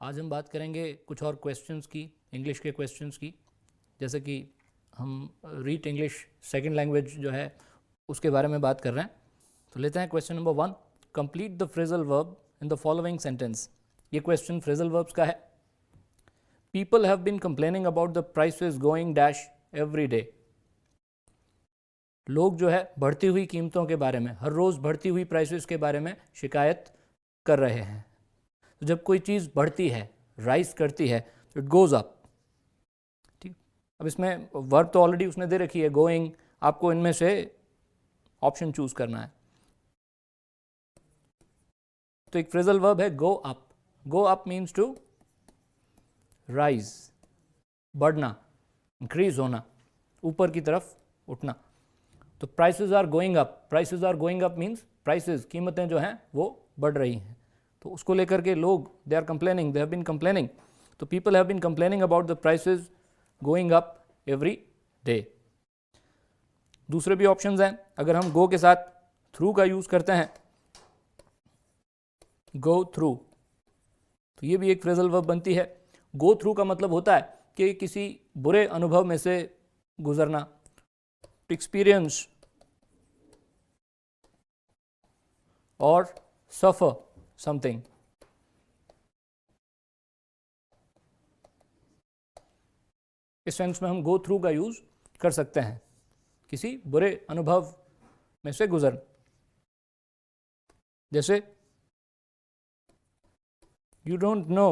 आज हम बात करेंगे कुछ और क्वेश्चंस की, इंग्लिश के क्वेश्चंस की। जैसे कि हम रीड इंग्लिश सेकंड लैंग्वेज जो है उसके बारे में बात कर रहे हैं। तो लेते हैं question number 1, complete the phrasal verb in the following sentence. ये क्वेश्चन फ्रेजल वर्ब्स का है। People have been complaining about the prices going dash every day. लोग जो है बढ़ती हुई कीमतों के बारे में, हर रोज़ बढ़ती हुई प्राइसेस के बारे में शिकायत कर रहे हैं। तो जब कोई चीज़ बढ़ती है, राइज करती है, तो इट गोज़ अप। ठीक, अब इसमें वर्ब तो ऑलरेडी उसने दे रखी है, गोइंग। आपको इनमें से ऑप्शन चूज करना है। तो एक फ्रेजल वर्ब है go up. Go up means to rise, बढ़ना, इंक्रीज होना, ऊपर की तरफ उठना। तो prices are going up, prices are going up means prices, कीमतें जो हैं वो बढ़ रही हैं। तो उसको लेकर के लोग they are complaining, they have been complaining. तो people have been complaining about the prices going up every day. दूसरे भी ऑप्शंस हैं। अगर हम गो के साथ थ्रू का यूज करते हैं, गो थ्रू, तो ये भी एक फ्रेजल वर्ब बनती है। गो थ्रू का मतलब होता है कि किसी बुरे अनुभव में से गुजरना, टू एक्सपीरियंस और सफर समथिंग। इस सेंस में हम गो थ्रू का यूज कर सकते हैं, किसी बुरे अनुभव में से गुजर। जैसे you don't know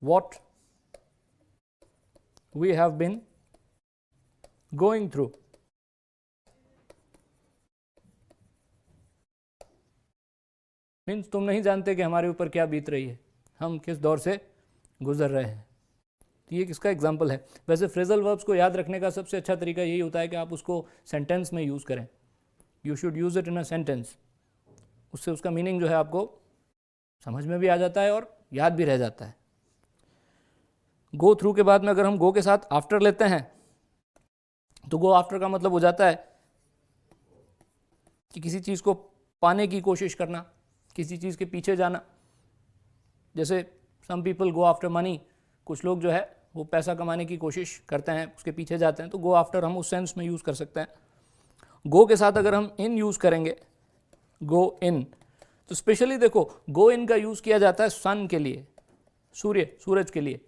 what we have been going through। Means तुम नहीं जानते कि हमारे ऊपर क्या बीत रही है, हम किस दौर से गुजर रहे हैं। तो ये किसका एग्जाम्पल है। वैसे फ्रेजल वर्ब्स को याद रखने का सबसे अच्छा तरीका यही होता है कि आप उसको सेंटेंस में यूज़ करें। You should use it in a sentence. उससे उसका मीनिंग जो है आपको समझ में भी आ जाता है और याद भी रह जाता है। गो थ्रू के बाद में अगर हम गो के साथ आफ्टर लेते हैं, तो गो आफ्टर का मतलब हो जाता है कि किसी चीज़ को पाने की कोशिश करना, किसी चीज़ के पीछे जाना। जैसे some people go after money, कुछ लोग जो है वो पैसा कमाने की कोशिश करते हैं, उसके पीछे जाते हैं। तो गो आफ्टर हम उस सेंस में यूज़ कर सकते हैं। गो के साथ अगर हम इन यूज़ करेंगे, गो इन, तो स्पेशली देखो गो इन का यूज़ किया जाता है सन के लिए, सूरज के लिए।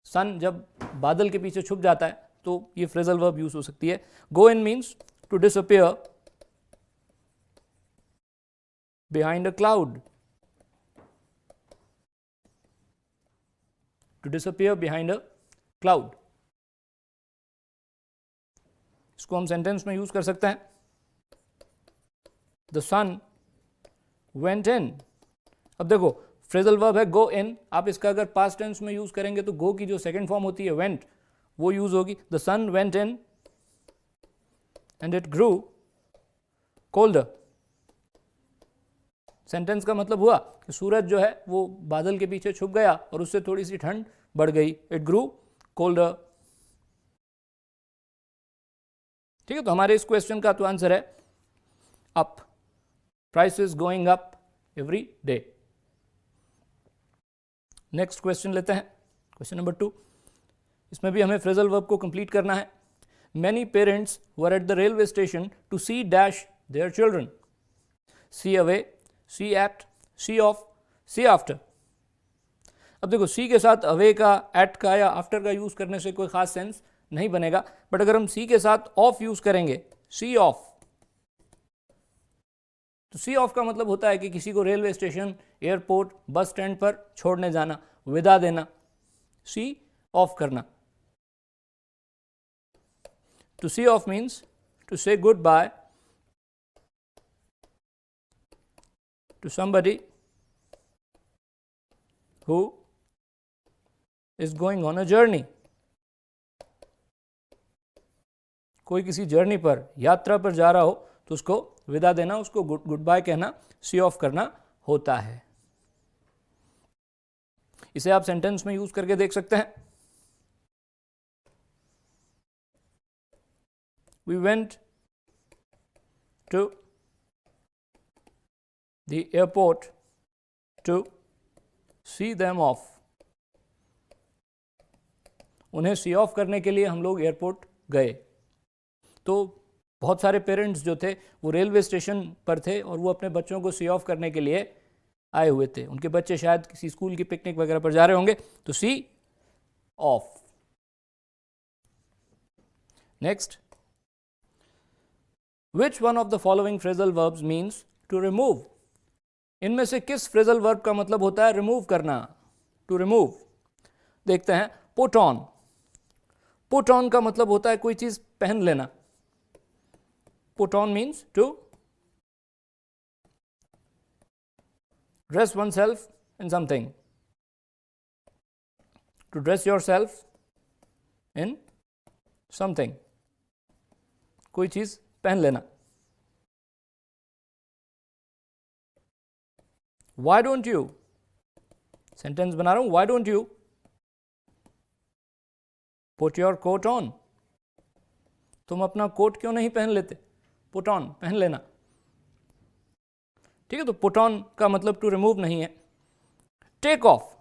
सन जब बादल के पीछे छुप जाता है तो ये फ्रेजल वर्ब यूज हो सकती है। Go in means to disappear behind a cloud, to disappear behind a cloud. इसको हम सेंटेंस में यूज कर सकते हैं। The sun went in. अब देखो फ्रेजल वर्ब है गो इन, आप इसका अगर पास्ट टेंस में यूज करेंगे तो गो की जो सेकंड फॉर्म होती है वेंट, वो यूज होगी। The sun went in and it grew colder. Sentence का मतलब हुआ कि सूरज जो है वो बादल के पीछे छुप गया और उससे थोड़ी सी ठंड बढ़ गई। It grew colder. ठीक है, तो हमारे इस क्वेश्चन का तो आंसर है up, prices going up every day. Next question लेते हैं, क्वेश्चन नंबर 2। इसमें भी हमें फ्रेजल वर्ब को कंप्लीट करना है। Many parents were at the railway station to see dash their children. See away, see at, see off, see after. अब देखो सी के साथ अवे का, एट का या आफ्टर का यूज करने से कोई खास सेंस नहीं बनेगा। बट अगर हम सी के साथ ऑफ यूज करेंगे, सी ऑफ, तो सी ऑफ का मतलब होता है कि किसी को railway station, airport, bus stand पर छोड़ने जाना, विदा देना, सी ऑफ करना। To see off means to say goodbye to somebody who is going on a journey। कोई किसी जर्नी पर, यात्रा पर जा रहा हो तो उसको विदा देना, उसको गुड बाय कहना, सी ऑफ करना होता है। इसे आप सेंटेंस में यूज करके देख सकते हैं। We went to the airport to see them off. उन्हें सी ऑफ करने के लिए हम लोग एयरपोर्ट गए। तो बहुत सारे पेरेंट्स जो थे वो रेलवे स्टेशन पर थे और वो अपने बच्चों को सी ऑफ करने के लिए आए हुए थे। उनके बच्चे शायद किसी स्कूल की पिकनिक वगैरह पर जा रहे होंगे, तो see off. Next, which one of the following phrasal verbs means to remove? इनमें से किस फ्रेजल वर्ब का मतलब होता है रिमूव करना, टू रिमूव? देखते हैं। पुट ऑन, पुट ऑन का मतलब होता है कोई चीज पहन लेना। Put on means to dress oneself in something, to dress yourself in something, कोई चीज पहन लेना। Why don't you, सेंटेंस बना रहा हूं, why don't you put your coat on? तुम अपना कोट क्यों नहीं पहन लेते? पुट ऑन, पहन लेना। ठीक है, तो पुट ऑन का मतलब टू रिमूव नहीं है। टेक ऑफ,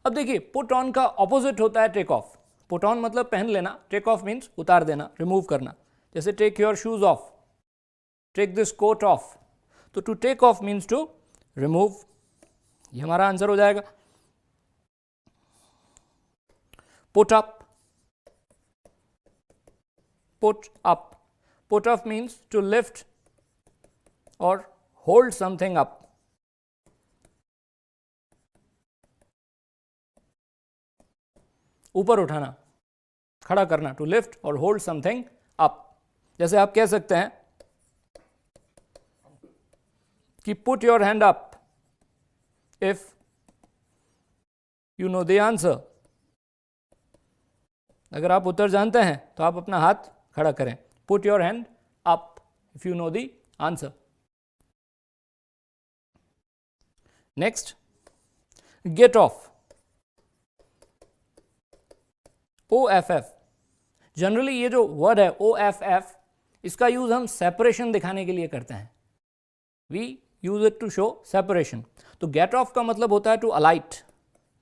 अब देखिए पुट ऑन का ऑपोजिट होता है टेक ऑफ। पुट ऑन मतलब पहन लेना, टेक ऑफ मीन्स उतार देना, रिमूव करना। जैसे take your shoes off, take this coat off. तो to take off means to remove. ये हमारा आंसर हो जाएगा। Put up, put up, put up means to lift और होल्ड समथिंग अप। ऊपर उठाना, खड़ा करना, टू लिफ्ट और होल्ड समथिंग अप। जैसे आप कह सकते हैं कि put your hand up if you know the answer. अगर आप उत्तर जानते हैं तो आप अपना हाथ खड़ा करें। Put your hand up if you know the answer. Next, get off, OFF। Generally ये जो वर्ड है OFF, इसका यूज हम सेपरेशन दिखाने के लिए करते हैं। We use it to show separation. तो गेट ऑफ का मतलब होता है to alight,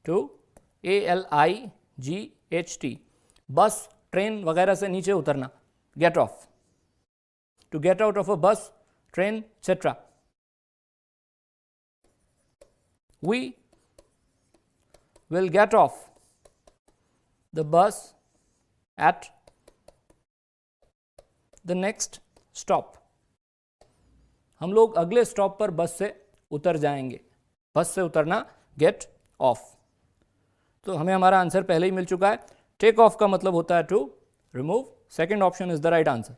to ALIGHT, bus train वगैरह से नीचे उतरना, get off. To get out of a bus, train, etcetera. We will get off the bus at the next stop. हम लोग अगले स्टॉप पर बस से उतर जाएंगे। बस से उतरना, गेट ऑफ। तो हमें हमारा आंसर पहले ही मिल चुका है। टेक ऑफ का मतलब होता है to remove. Second option is the right answer.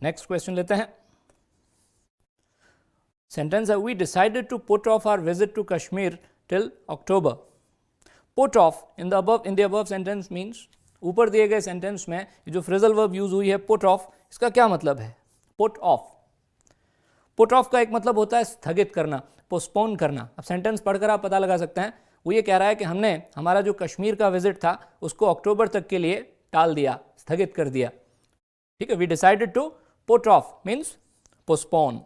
Next question लेते हैं। सेंटेंस है, we decided to put off our visit to Kashmir till October. Put off in the above sentence means, ऊपर दिए गए सेंटेंस में जो फ्रेजल वर्ब यूज हुई है पुट ऑफ, इसका क्या मतलब है? पुट ऑफ, पुट ऑफ का एक मतलब होता है स्थगित करना, पोस्टपोन करना। अब सेंटेंस पढ़कर आप पता लगा सकते हैं। वो ये कह रहा है कि हमने हमारा जो कश्मीर का विजिट था उसको अक्टूबर तक के लिए टाल दिया, स्थगित कर दिया। ठीक है, we decided to put off means postpone,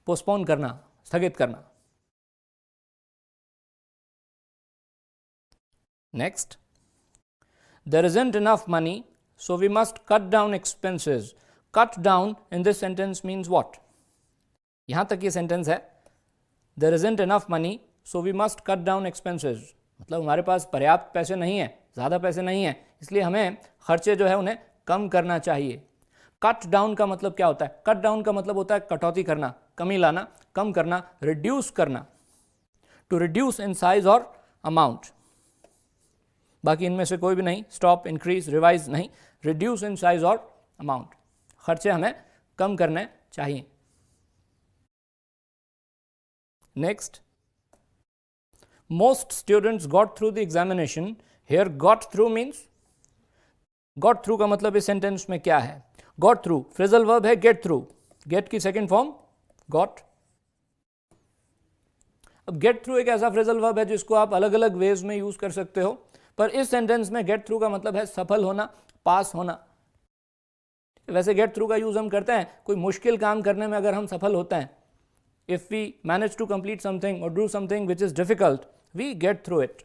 postpone करना, स्थगित करना। Next, there isn't enough money so we must cut down expenses. Cut down in this sentence means what? यहां तक ये सेंटेंस है, there isn't enough money so we must cut down expenses. मतलब हमारे पास पर्याप्त पैसे नहीं है, ज़्यादा पैसे नहीं है, इसलिए हमें खर्चे जो है उन्हें कम करना चाहिए। कट डाउन का मतलब क्या होता है? कट डाउन का मतलब होता है कटौती करना, कमी लाना, कम करना, रिड्यूस करना। टू रिड्यूस इन साइज और अमाउंट। बाकी इनमें से कोई भी नहीं, स्टॉप, इंक्रीज, रिवाइज नहीं, रिड्यूस इन साइज और अमाउंट। खर्चे हमें कम करने चाहिए। Next, most students got through the examination. Here got through means, got through का मतलब इस सेंटेंस में क्या है? गॉट थ्रू फ्रेजल वर्ब है गेट थ्रू, गेट की सेकेंड फॉर्म गॉट। अब गेट थ्रू एक ऐसा फ्रेजल वर्ब है जिसको आप अलग अलग वेज में यूज कर सकते हो, पर इस सेंटेंस में गेट थ्रू का मतलब है सफल होना, पास होना। वैसे गेट थ्रू का यूज हम करते हैं कोई मुश्किल काम करने में, अगर हम सफल होते हैं if we manage to complete something or do something which is difficult, we get through it.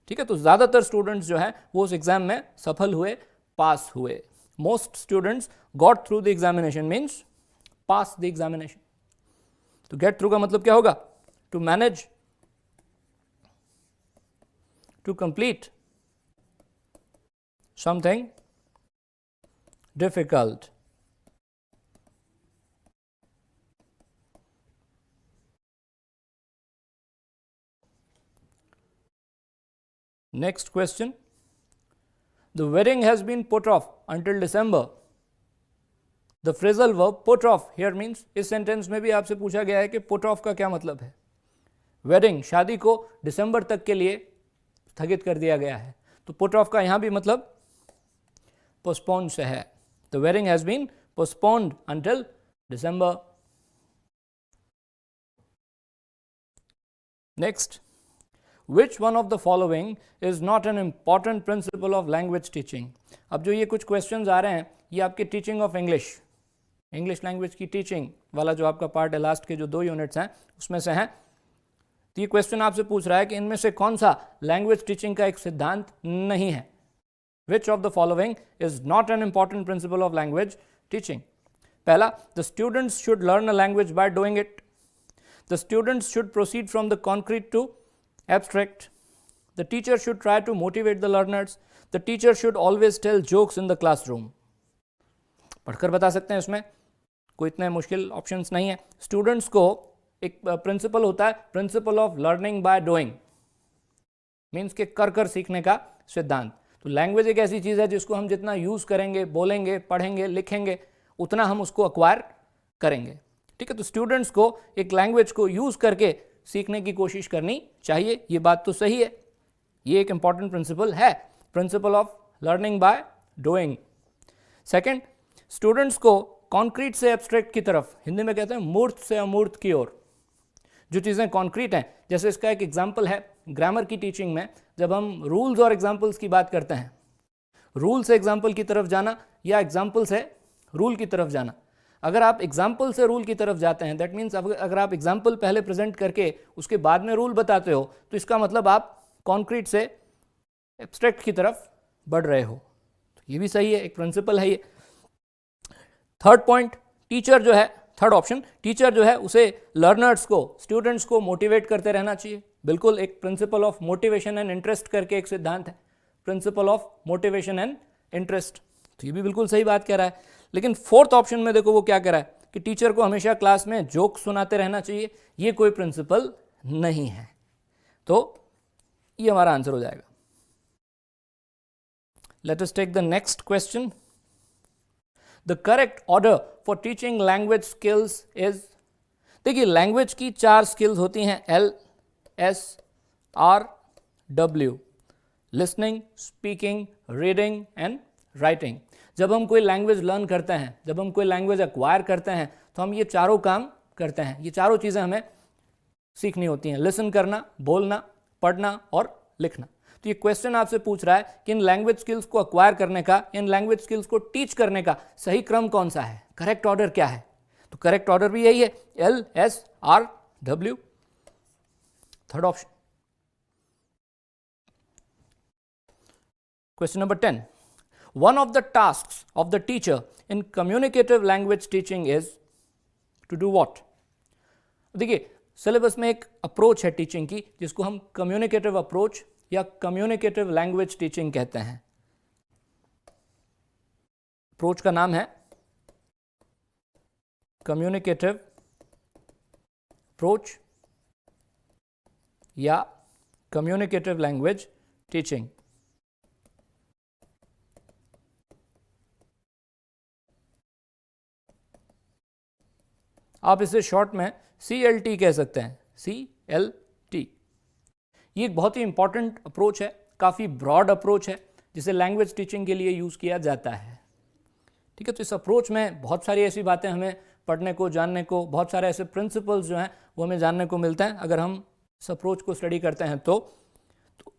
ठीक है, तो ज़्यादातर स्टूडेंट्स जो है वो उस एग्जाम में सफल हुए, पास हुए. Most students got through the examination means pass the examination. तो गेट थ्रू का मतलब क्या होगा? To manage, to complete something difficult. Next question. The wedding has been put off until December. The phrasal verb put off here means, इस sentence में भी आपसे पूछा गया है कि put off का क्या मतलब है. वेडिंग, शादी को दिसंबर तक के लिए स्थगित कर दिया गया है. तो put off का यहाँ भी मतलब postpone से है. The wedding has been postponed until December. Next. Which one of the following is not an important principle of language teaching? अब जो ये कुछ क्वेश्चंस आ रहे हैं ये आपके टीचिंग ऑफ इंग्लिश लैंग्वेज की टीचिंग वाला जो आपका पार्ट है, लास्ट के जो 2 यूनिट्स हैं उसमें से हैं. तो ये क्वेश्चन आपसे पूछ रहा है कि इनमें से कौन सा लैंग्वेज टीचिंग का एक सिद्धांत नहीं है. Which of the following is not an important principle of language teaching? पहला, the students should learn a language by doing it. The students should proceed from the concrete to abstract. The teacher should try to motivate the learners. The teacher should always tell jokes in the classroom. पढ़कर बता सकते हैं, इसमें कोई इतने मुश्किल options नहीं है. स्टूडेंट्स को एक प्रिंसिपल होता है, principle of learning by doing, means के कर सीखने का सिद्धांत. तो लैंग्वेज एक ऐसी चीज़ है जिसको हम जितना यूज़ करेंगे, बोलेंगे, पढ़ेंगे, लिखेंगे, उतना हम उसको अक्वायर करेंगे. ठीक है, तो स्टूडेंट्स को एक लैंग्वेज को यूज़ करके सीखने की कोशिश करनी चाहिए. ये बात तो सही है, ये एक इंपॉर्टेंट प्रिंसिपल है, principle of learning by doing. Second, students को कॉन्क्रीट से एब्स्ट्रैक्ट की तरफ, हिंदी में कहते हैं मूर्त से अमूर्त की ओर, जो चीज़ें कॉन्क्रीट हैं. जैसे इसका एक एग्जाम्पल है ग्रामर की टीचिंग में, जब हम रूल्स और एग्जाम्पल्स की बात करते हैं, रूल से एग्जाम्पल की तरफ जाना या एग्जाम्पल से रूल की तरफ जाना. अगर आप एग्जाम्पल से रूल की तरफ जाते हैं, दैट मीन्स अगर आप एग्जाम्पल पहले प्रेजेंट करके उसके बाद में रूल बताते हो, तो इसका मतलब आप कॉन्क्रीट से एब्स्ट्रैक्ट की तरफ बढ़ रहे हो. तो ये भी सही है, एक प्रिंसिपल है ये. थर्ड पॉइंट, टीचर जो है, थर्ड ऑप्शन, टीचर जो है उसे लर्नर्स को, स्टूडेंट्स को मोटिवेट करते रहना चाहिए. बिल्कुल एक principle of motivation and interest करके एक सिद्धांत है, principle of motivation and interest. तो ये भी बिल्कुल सही बात कह रहा है. लेकिन फोर्थ ऑप्शन में देखो वो क्या कह रहा है कि टीचर को हमेशा क्लास में जोक सुनाते रहना चाहिए. ये कोई प्रिंसिपल नहीं है. तो ये हमारा आंसर हो जाएगा. Let us take the next question. The correct order for teaching language skills is, देखिए लैंग्वेज की 4 स्किल्स होती हैं, LSRW, listening, speaking, reading and writing. जब हम कोई लैंग्वेज लर्न करते हैं, जब हम कोई लैंग्वेज एक्वायर करते हैं, तो हम ये चारों काम करते हैं. ये चारों चीज़ें हमें सीखनी होती हैं, लिसन करना, बोलना, पढ़ना और लिखना. तो ये क्वेश्चन आपसे पूछ रहा है कि इन लैंग्वेज स्किल्स को एक्वायर करने का, इन लैंग्वेज स्किल्स को टीच करने का सही क्रम कौन सा है, करेक्ट ऑर्डर क्या है. तो करेक्ट ऑर्डर भी यही है, LSRW, third option. Question number 10. One of the tasks of the teacher in communicative language teaching is to do what? देखिए सिलेबस में एक अप्रोच है टीचिंग की जिसको हम कम्युनिकेटिव अप्रोच या कम्युनिकेटिव लैंग्वेज टीचिंग कहते हैं. अप्रोच का नाम है कम्युनिकेटिव अप्रोच या कम्युनिकेटिव लैंग्वेज टीचिंग. आप इसे शॉर्ट में CLT कह सकते हैं, CLT. ये एक बहुत ही इंपॉर्टेंट अप्रोच है, काफ़ी ब्रॉड अप्रोच है जिसे लैंग्वेज टीचिंग के लिए यूज़ किया जाता है. ठीक है, तो इस अप्रोच में बहुत सारी ऐसी बातें हमें पढ़ने को, जानने को, बहुत सारे ऐसे प्रिंसिपल्स जो हैं वो हमें जानने को मिलते हैं अगर हम इस अप्रोच को स्टडी करते हैं. तो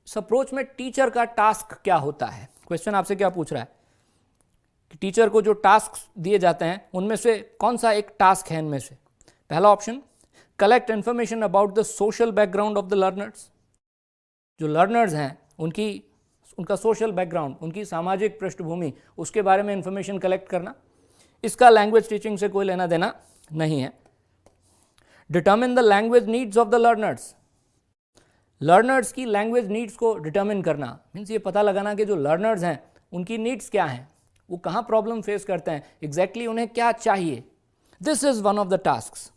इस अप्रोच में टीचर का टास्क क्या होता है. क्वेश्चन आपसे क्या पूछ रहा है कि टीचर को जो टास्क दिए जाते हैं उनमें से कौन सा एक टास्क है इनमें से. पहला option collect information about the social background of the learners, जो लर्नर्स हैं उनका सोशल बैकग्राउंड, उनकी सामाजिक पृष्ठभूमि, उसके बारे में इंफॉर्मेशन कलेक्ट करना, इसका लैंग्वेज टीचिंग से कोई लेना देना नहीं है। Determine the language needs of the learners, learners की लैंग्वेज नीड्स को डिटर्मिन करना मीन्स ये पता लगाना कि जो लर्नर्स हैं उनकी नीड्स क्या हैं, वो कहाँ प्रॉब्लम फेस करते हैं, एग्जैक्टली उन्हें क्या चाहिए। This is one of the tasks,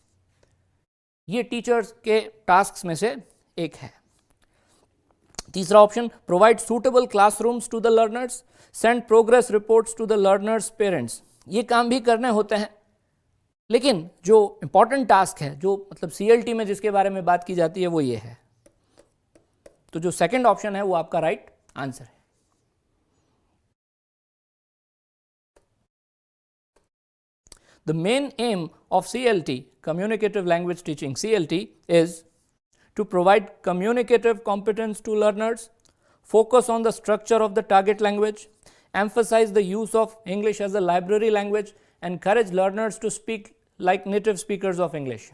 ये टीचर्स के टास्क्स में से एक है। तीसरा option, provide suitable classrooms to the learners, send progress reports to the learners parents. ये काम भी करने होते हैं, लेकिन जो इंपॉर्टेंट टास्क है, जो मतलब CLT में जिसके बारे में बात की जाती है, वो ये है। तो जो सेकंड ऑप्शन है वो आपका राइट आंसर है। The main aim of CLT, communicative language teaching, CLT, is to provide communicative competence to learners, focus on the structure of the target language, emphasize the use of English as a library language, encourage learners to speak like native speakers of English.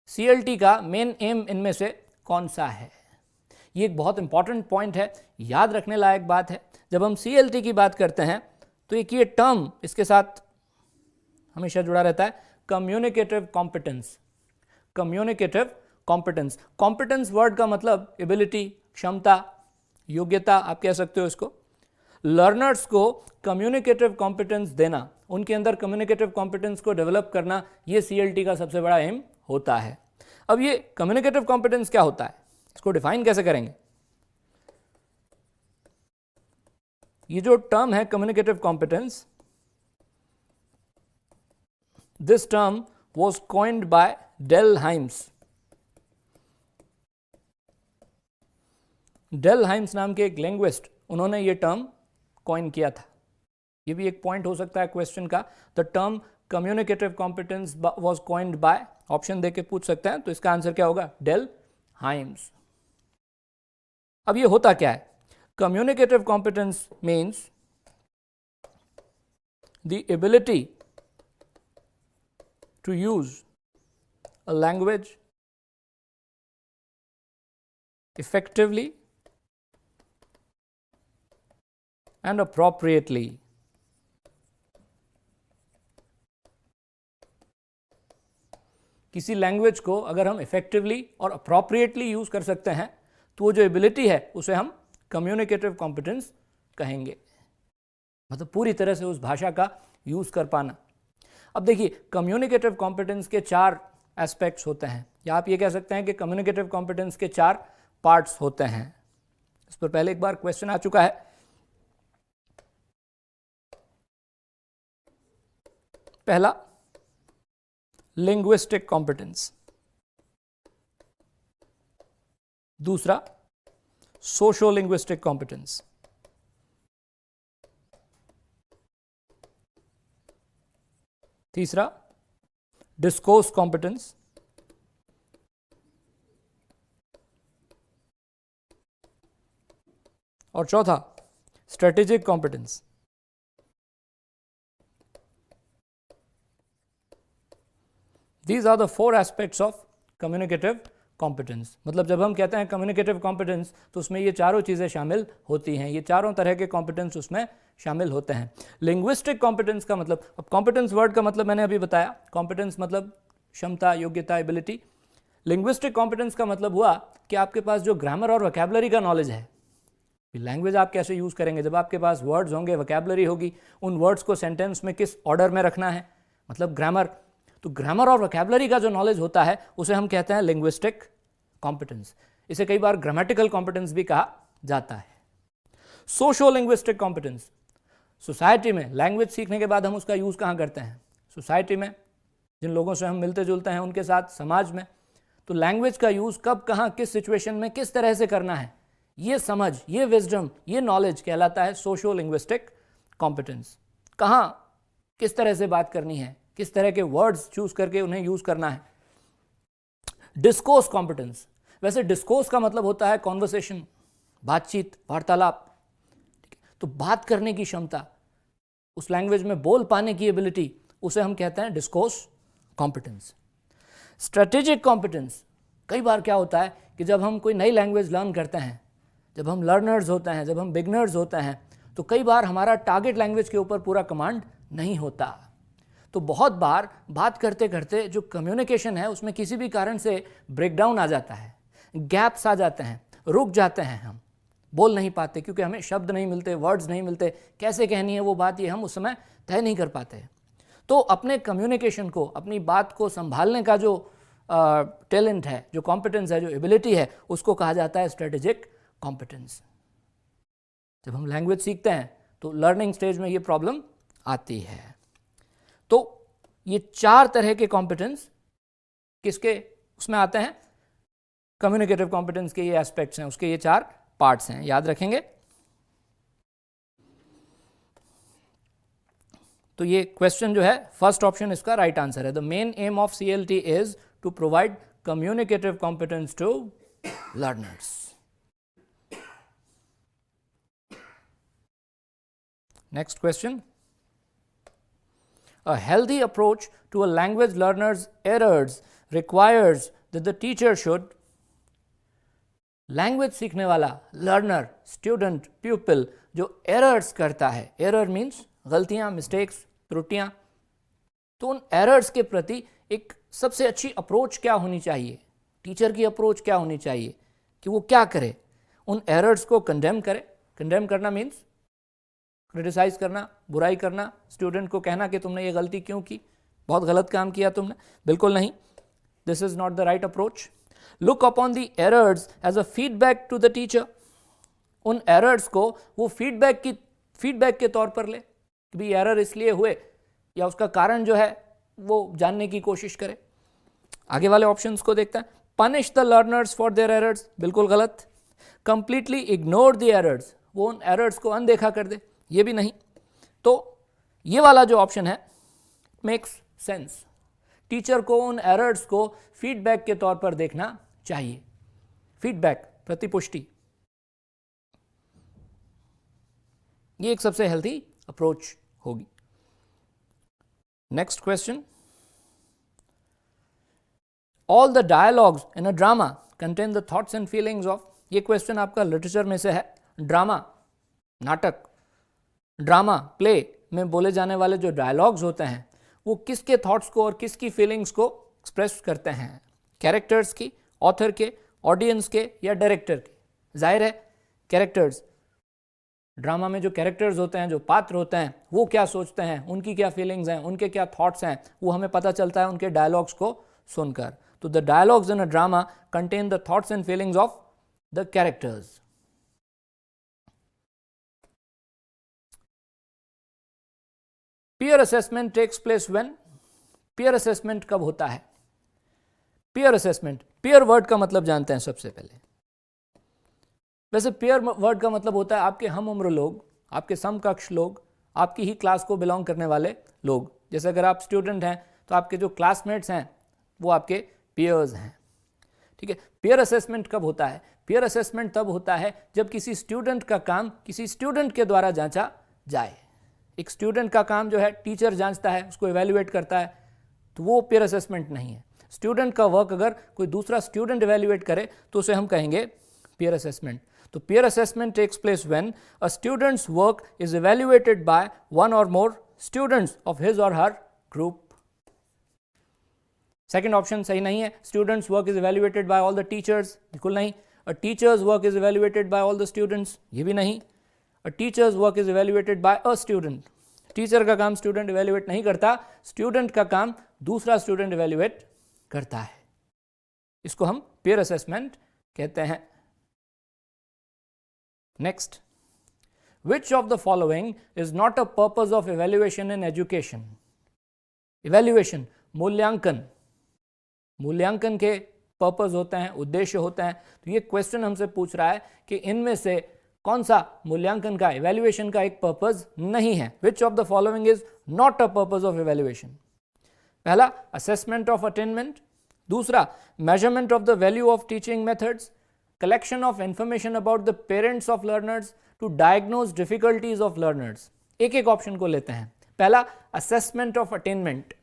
CLT का main M इनमें से कौन सा है? ये एक बहुत important point है, याद रखने लायक बात है। जब हम CLT की बात करते हैं तो एक ये टर्म इसके साथ हमेशा जुड़ा रहता है, communicative competence. Communicative competence, competence word का मतलब एबिलिटी, क्षमता, योग्यता आप कह सकते हो इसको। लर्नर्स को कम्युनिकेटिव कॉम्पिटेंस देना, उनके अंदर कम्युनिकेटिव कॉम्पिटेंस को डेवलप करना, ये CLT का सबसे बड़ा एम होता है। अब ये कम्युनिकेटिव कॉम्पिटेंस क्या होता है, इसको डिफाइन कैसे करेंगे? ये जो टर्म है communicative competence, this term was coined by Del Hymes. Del Hymes नाम के एक लिंग्विस्ट, उन्होंने ये टर्म कॉइन किया था। ये भी एक पॉइंट हो सकता है क्वेश्चन का। The term communicative competence was coined by, option देके पूछ सकते हैं, तो इसका आंसर क्या होगा? Dell Hymes. अब ये होता क्या है? Communicative competence means the ability to use a language effectively and appropriately. किसी लैंग्वेज को अगर हम इफेक्टिवली और अप्रोप्रिएटली यूज कर सकते हैं तो वो जो एबिलिटी है उसे हम कम्युनिकेटिव कॉम्पिटेंस कहेंगे, मतलब पूरी तरह से उस भाषा का यूज कर पाना। अब देखिए, कम्युनिकेटिव कॉम्पिटेंस के 4 एस्पेक्ट्स होते हैं, या आप ये कह सकते हैं कि कम्युनिकेटिव कॉम्पिटेंस के 4 पार्ट्स होते हैं। इस पर पहले एक बार क्वेश्चन आ चुका है। पहला, लिंग्विस्टिक कॉम्पिटेंस। दूसरा, सोशो लिंग्विस्टिक कॉम्पिटेंस। तीसरा, डिस्कोर्स कॉम्पिटेंस। और चौथा, strategic competence. These are the 4 aspects of communicative competence. मतलब जब हम कहते हैं कम्युनिकेटिव कॉम्पिटेंस तो उसमें ये चारों चीज़ें शामिल होती हैं, ये चारों तरह के कॉम्पिटेंस उसमें शामिल होते हैं। लिंग्विस्टिक कॉम्पिटेंस का मतलब, अब कॉम्पिटेंस वर्ड का मतलब मैंने अभी बताया, कॉम्पिटेंस मतलब क्षमता, योग्यता, एबिलिटी। लिंग्विस्टिक कॉम्पिटेंस का मतलब हुआ कि आपके पास जो ग्रामर और वोकैबुलरी का नॉलेज है, लैंग्वेज आप कैसे यूज़ करेंगे, जब आपके पास वर्ड्स होंगे, वोकैबुलरी होगी, उन वर्ड्स को सेंटेंस में किस ऑर्डर में रखना है, मतलब ग्रामर। तो ग्रामर और वोकैबुलरी का जो नॉलेज होता है उसे हम कहते हैं लिंग्विस्टिक कॉम्पिटेंस। इसे कई बार ग्रामेटिकल कॉम्पिटेंस भी कहा जाता है। सोशो लिंग्विस्टिक कॉम्पिटेंस, सोसाइटी में लैंग्वेज सीखने के बाद हम उसका यूज़ कहाँ करते हैं? सोसाइटी में, जिन लोगों से हम मिलते जुलते हैं उनके साथ, समाज में। तो लैंग्वेज का यूज़ कब, कहाँ, किस सिचुएशन में किस तरह से करना है, ये समझ, ये विजडम, ये नॉलेज कहलाता है सोशो लिंग्विस्टिक कॉम्पिटेंस। कहाँ किस तरह से बात करनी है, किस तरह के वर्ड्स चूज करके उन्हें यूज़ करना है। डिस्कोर्स कॉम्पिटेंस, वैसे डिस्कोर्स का मतलब होता है कॉन्वर्सेशन, बातचीत, वार्तालाप। तो बात करने की क्षमता, उस लैंग्वेज में बोल पाने की एबिलिटी, उसे हम कहते हैं डिस्कोर्स कॉम्पिटेंस। स्ट्रेटेजिक कॉम्पिटेंस, कई बार क्या होता है कि जब हम कोई नई लैंग्वेज लर्न करते हैं, जब हम लर्नर्स होते हैं, जब हम बिगनर्स होते हैं, तो कई बार हमारा टारगेट लैंग्वेज के ऊपर पूरा कमांड नहीं होता। तो बहुत बार बात करते करते जो कम्युनिकेशन है उसमें किसी भी कारण से ब्रेकडाउन आ जाता है, गैप्स आ जाते हैं, रुक जाते हैं, हम बोल नहीं पाते क्योंकि हमें शब्द नहीं मिलते, वर्ड्स नहीं मिलते, कैसे कहनी है वो बात ये हम उस समय तय नहीं कर पाते। तो अपने कम्युनिकेशन को, अपनी बात को संभालने का जो टैलेंट है, जो कॉम्पिटेंस है, जो एबिलिटी है, उसको कहा जाता है स्ट्रेटेजिक कॉम्पिटेंस। जब हम लैंग्वेज सीखते हैं तो लर्निंग स्टेज में ये प्रॉब्लम आती है। तो ये 4 तरह के कॉम्पिटेंस किसके उसमें आते हैं, कम्युनिकेटिव कॉम्पिटेंस के ये एस्पेक्ट्स हैं, उसके ये 4 पार्ट्स हैं, याद रखेंगे। तो ये क्वेश्चन जो है फर्स्ट ऑप्शन इसका राइट आंसर है। The main aim of CLT is to provide communicative competence to learners. Next question, a healthy approach to a language learner's errors requires that the teacher should, language सीखने वाला learner, student, प्यूपिल जो errors करता है, error means गलतियां, mistakes, त्रुटियां, तो उन errors के प्रति एक सबसे अच्छी अप्रोच क्या होनी चाहिए, टीचर की अप्रोच क्या होनी चाहिए कि वो क्या करे, उन एरर्स को कंडेम करे। कंडेम करना मीन्स क्रिटिसाइज करना, बुराई करना, स्टूडेंट को कहना कि तुमने ये गलती क्यों की, बहुत गलत काम किया तुमने, बिल्कुल नहीं, this is not the right approach. Look upon the errors as a feedback to the teacher, उन एरर्स को वो फीडबैक के तौर पर ले कि भाई एरर इसलिए हुए या उसका कारण जो है वो जानने की कोशिश करे। आगे वाले ऑप्शंस को देखते हैं। Punish the learners for their errors, बिल्कुल गलत। कंप्लीटली इग्नोर द एरर्स, वो उन एरर्स को अनदेखा कर दे, ये भी नहीं। तो ये वाला जो ऑप्शन है मेक्स सेंस, टीचर को उन एरर्स को फीडबैक के तौर पर देखना चाहिए। फीडबैक, प्रतिपुष्टि, ये एक सबसे हेल्थी अप्रोच होगी। Next question, all the dialogues in a drama contain the thoughts and feelings of, ये क्वेश्चन आपका लिटरेचर में से है। ड्रामा, नाटक, ड्रामा, प्ले में बोले जाने वाले जो डायलॉग्स होते हैं वो किसके थॉट्स को और किसकी फीलिंग्स को एक्सप्रेस करते हैं, कैरेक्टर्स की, ऑथर के, ऑडियंस के या डायरेक्टर के। जाहिर है कैरेक्टर्स, ड्रामा में जो कैरेक्टर्स होते हैं, जो पात्र होते हैं, वो क्या सोचते हैं, उनकी क्या फीलिंग्स हैं, उनके क्या थॉट्स हैं, वो हमें पता चलता है उनके डायलॉग्स को सुनकर। तो the dialogues in a drama contain the thoughts and feelings of the characters. Peer assessment takes place when, peer assessment कब होता है? पीयर असेसमेंट, पीयर वर्ड का मतलब जानते हैं सबसे पहले। वैसे पीयर वर्ड का मतलब होता है आपके हम उम्र लोग, आपके समकक्ष लोग, आपकी ही क्लास को बिलोंग करने वाले लोग। जैसे अगर आप स्टूडेंट हैं तो आपके जो क्लासमेट्स हैं वो आपके पीयर्स हैं, ठीक है। पीयर असेसमेंट कब होता है? पीयर असेसमेंट तब होता है जब किसी स्टूडेंट का काम किसी स्टूडेंट के द्वारा जांचा जाए। एक स्टूडेंट का काम जो है टीचर जांचता है, उसको इवैल्यूएट करता है, तो वो पीयर असेसमेंट नहीं है। स्टूडेंट का वर्क अगर कोई दूसरा स्टूडेंट इवैल्यूएट करे तो उसे हम कहेंगे पीयर असेसमेंट। तो peer assessment takes place when a students work is evaluated by one or more students of his और हर ग्रुप। सेकंड ऑप्शन सही नहीं है। Students' work is evaluated by all the teachers, बिल्कुल नहीं। A teacher's work is evaluated by all the students, ये भी नहीं। A teacher's work is evaluated by a student, teacher का काम स्टूडेंट इवैल्यूएट नहीं करता, स्टूडेंट का काम दूसरा स्टूडेंट इवैल्यूएट करता है। इसको हम पीयर असेसमेंट कहते हैं। Next, which of the following is not a purpose of evaluation in education? Evaluation, मूल्यांकन, मूल्यांकन के पर्पज होते हैं, उद्देश्य होते हैं। तो ये क्वेश्चन हमसे पूछ रहा है कि इनमें से कौन सा मूल्यांकन का, इवैल्यूएशन का एक पर्पज नहीं है। Which of the following is not a purpose of evaluation? पहला, असेसमेंट ऑफ अटेनमेंट। दूसरा, measurement of the value of teaching methods. Collection of information about the parents of learners to diagnose difficulties of learners. एक एक option को लेते हैं। पहला, assessment of attainment.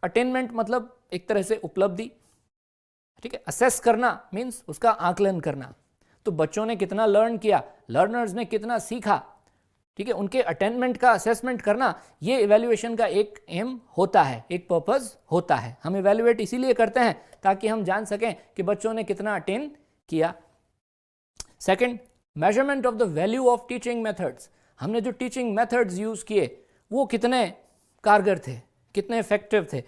Attainment मतलब एक तरह से उपलब्धि, ठीक है, असेस करना मीन्स उसका आकलन करना। तो बच्चों ने कितना लर्न किया, लर्नर्स ने कितना सीखा, ठीक है, उनके अटेनमेंट का असेसमेंट करना, ये इवैल्यूएशन का एक एम होता है, एक पर्पस होता है। हम इवैल्यूएट इसीलिए करते हैं ताकि हम जान सकें कि बच्चों ने कितना अटेन किया। Second, measurement of the value of teaching methods. हमने जो टीचिंग मेथड्स यूज किए वो कितने कारगर थे, कितने इफेक्टिव थे,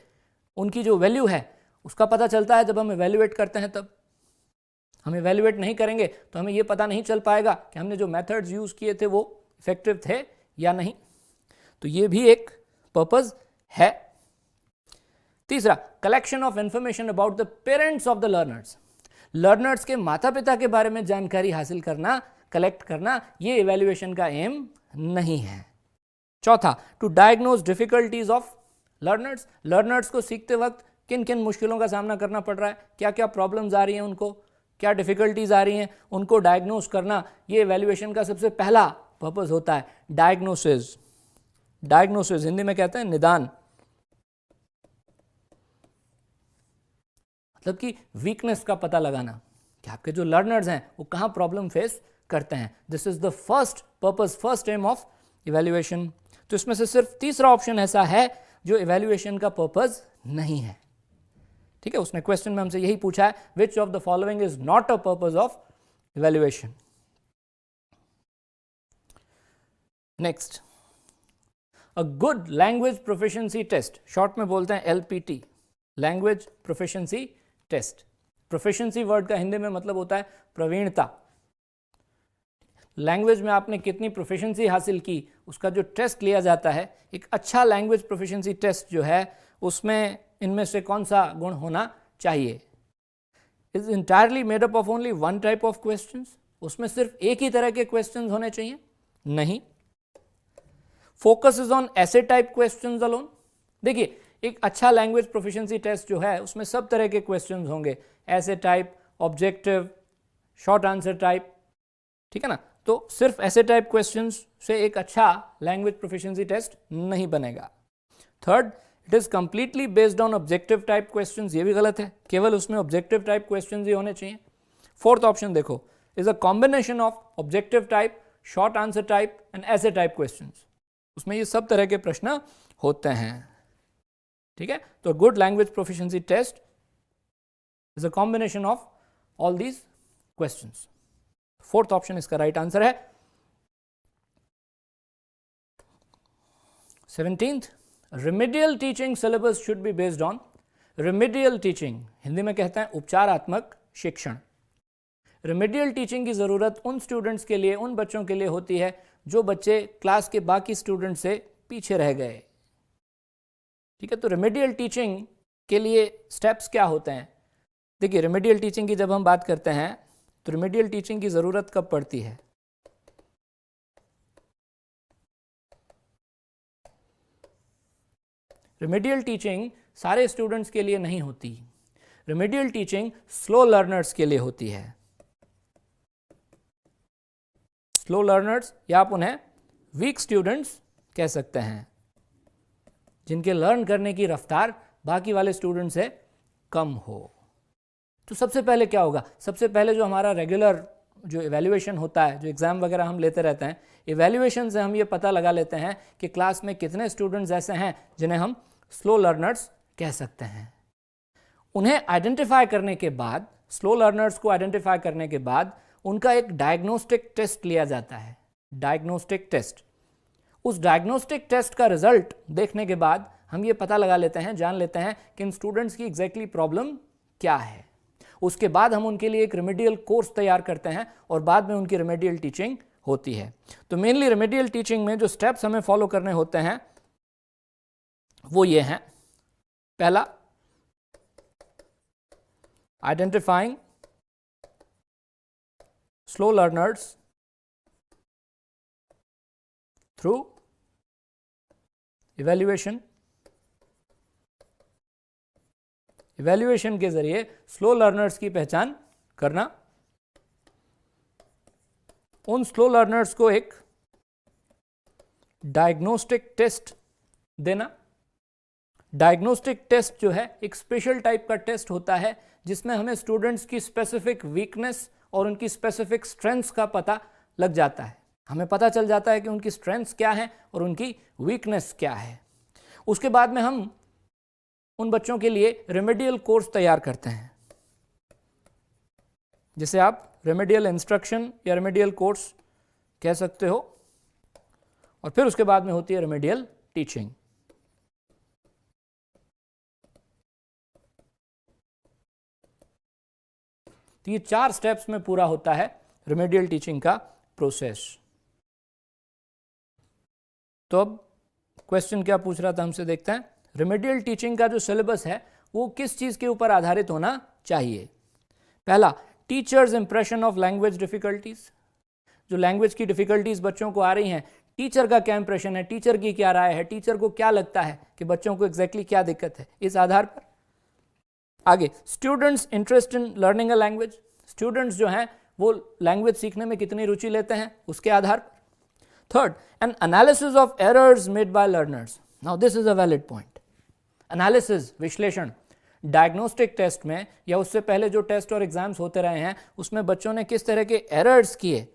उनकी जो वैल्यू है उसका पता चलता है जब हम इवैल्यूएट करते हैं। तब हम इवैल्यूएट नहीं करेंगे तो हमें ये पता नहीं चल पाएगा कि हमने जो मेथड्स यूज किए थे वो इफेक्टिव थे या नहीं। तो ये भी एक पर्पस है। तीसरा, collection of information about the parents of the learners. Learners के माता पिता के बारे में जानकारी हासिल करना, कलेक्ट करना, ये इवैल्यूएशन का एम नहीं है। चौथा, to diagnose difficulties of learners. Learners को सीखते वक्त किन किन मुश्किलों का सामना करना पड़ रहा है, क्या क्या प्रॉब्लम्स आ रही हैं उनको, क्या डिफिकल्टीज आ रही हैं, उनको डायग्नोज करना, ये इवैल्यूएशन का सबसे पहला पर्पस होता है। डायग्नोसिस, डायग्नोसिस हिंदी में कहते हैं निदान, मतलब कि वीकनेस का पता लगाना कि आपके जो लर्नर्स हैं वो कहाँ प्रॉब्लम फेस करते हैं। This is the first purpose, first aim of evaluation. तो इसमें से सिर्फ तीसरा ऑप्शन ऐसा है जो इवैल्यूएशन का पर्पस नहीं है। ठीक है, उसने क्वेश्चन में हमसे यही पूछा है, which of the following is not a purpose of evaluation. Next, a good language proficiency test, short में बोलते हैं LPT, language proficiency test. Proficiency word का हिंदी में मतलब होता है प्रवीणता। लैंग्वेज में आपने कितनी प्रोफिशिएंसी हासिल की उसका जो टेस्ट लिया जाता है, एक अच्छा लैंग्वेज प्रोफिशिएंसी टेस्ट जो है उसमें इनमें से कौन सा गुण होना चाहिए। Is entirely made up of only one type of questions, उसमें सिर्फ एक ही तरह के क्वेश्चंस होने चाहिए, नहीं। फोकस इज ऑन ऐसे टाइप क्वेश्चंस अलोन। देखिए, एक अच्छा लैंग्वेज प्रोफिशिएंसी टेस्ट जो है उसमें सब तरह के क्वेश्चंस होंगे, ऐसे type, objective, short answer type, ठीक है ना। तो सिर्फ ऐसे टाइप क्वेश्चंस से एक अच्छा लैंग्वेज प्रोफिशिएंसी टेस्ट नहीं बनेगा। Third, it is completely based on objective type questions, ये भी गलत है, केवल उसमें ऑब्जेक्टिव टाइप क्वेश्चंस ही होने चाहिए। फोर्थ ऑप्शन देखो, is a combination of objective type, short answer type and ऐसे टाइप क्वेश्चंस, उसमें ये सब तरह के प्रश्न होते हैं। ठीक है, तो good language proficiency test is a combination of all these questions. Fourth option इसका राइट आंसर है। 17th, remedial teaching syllabus should be based on. Remedial teaching Hindi में कहते हैं उपचारात्मक शिक्षण। रिमेडियल टीचिंग की ज़रूरत उन स्टूडेंट्स के लिए, उन बच्चों के लिए होती है जो बच्चे क्लास के बाकी स्टूडेंट से पीछे रह गए। ठीक है, तो रिमेडियल टीचिंग के लिए स्टेप्स क्या होते हैं। देखिए, रिमेडियल टीचिंग की जब हम बात करते हैं तो रिमेडियल टीचिंग की ज़रूरत कब पड़ती है। रिमेडियल टीचिंग सारे स्टूडेंट्स के लिए नहीं होती, रिमेडियल टीचिंग स्लो लर्नर्स के लिए होती है। स्लो लर्नर्स या आप उन्हें वीक स्टूडेंट्स कह सकते हैं, जिनके लर्न करने की रफ्तार बाकी वाले स्टूडेंट से कम हो। तो सबसे पहले क्या होगा, सबसे पहले जो हमारा रेगुलर जो इवैल्यूएशन होता है, जो एग्ज़ाम वगैरह हम लेते रहते हैं, इवैल्यूएशन से हम ये पता लगा लेते हैं कि क्लास में कितने स्टूडेंट्स ऐसे हैं जिन्हें हम स्लो लर्नर्स कह सकते हैं। उन्हें आइडेंटिफाई करने के बाद, स्लो लर्नर्स को आइडेंटिफाई करने के बाद उनका एक डायग्नोस्टिक टेस्ट लिया जाता है, डायग्नोस्टिक टेस्ट। उस डायग्नोस्टिक टेस्ट का रिजल्ट देखने के बाद हम ये पता लगा लेते हैं, जान लेते हैं कि इन स्टूडेंट्स की एग्जैक्टली प्रॉब्लम क्या है। उसके बाद हम उनके लिए एक रेमेडियल कोर्स तैयार करते हैं और बाद में उनकी रेमेडियल टीचिंग होती है। तो मेनली रेमेडियल टीचिंग में जो स्टेप्स हमें फॉलो करने होते हैं वो ये हैं। पहला, identifying slow learners through evaluation. Evaluation के जरिए स्लो लर्नर्स की पहचान करना, उन स्लो लर्नर्स को एक डायग्नोस्टिक टेस्ट देना डायग्नोस्टिक टेस्ट जो है एक स्पेशल टाइप का टेस्ट होता है जिसमें हमें स्टूडेंट्स की स्पेसिफिक वीकनेस और उनकी स्पेसिफिक स्ट्रेंथ्स का पता लग जाता है। हमें पता चल जाता है कि उनकी स्ट्रेंथ्स क्या हैं और उनकी वीकनेस क्या है। उसके बाद में हम उन बच्चों के लिए रेमेडियल कोर्स तैयार करते हैं, जिसे आप रेमेडियल इंस्ट्रक्शन या रेमेडियल कोर्स कह सकते हो, और फिर उसके बाद में होती है रेमेडियल टीचिंग। तो ये 4 स्टेप्स में पूरा होता है रेमेडियल टीचिंग का प्रोसेस। तो अब क्वेश्चन क्या पूछ रहा था हमसे, देखते हैं। रेमेडियल टीचिंग का जो सिलेबस है वो किस चीज के ऊपर आधारित होना चाहिए? पहला, teachers impression of language difficulties. जो लैंग्वेज की डिफिकल्टीज बच्चों को आ रही हैं, टीचर का क्या इंप्रेशन है, टीचर की क्या राय है, टीचर को क्या लगता है कि बच्चों को एग्जैक्टली क्या दिक्कत है, इस आधार पर। आगे, students interest in learning a language. Students जो हैं वो लैंग्वेज सीखने में कितनी रुचि लेते हैं, उसके आधार पर। Third, N analysis of errors made by learners. Now this is a valid point. Analysis, विश्लेषण। डायग्नोस्टिक टेस्ट में या उससे पहले जो टेस्ट और एग्जाम्स होते रहे हैं उसमें बच्चों ने किस तरह के एरर्स किए,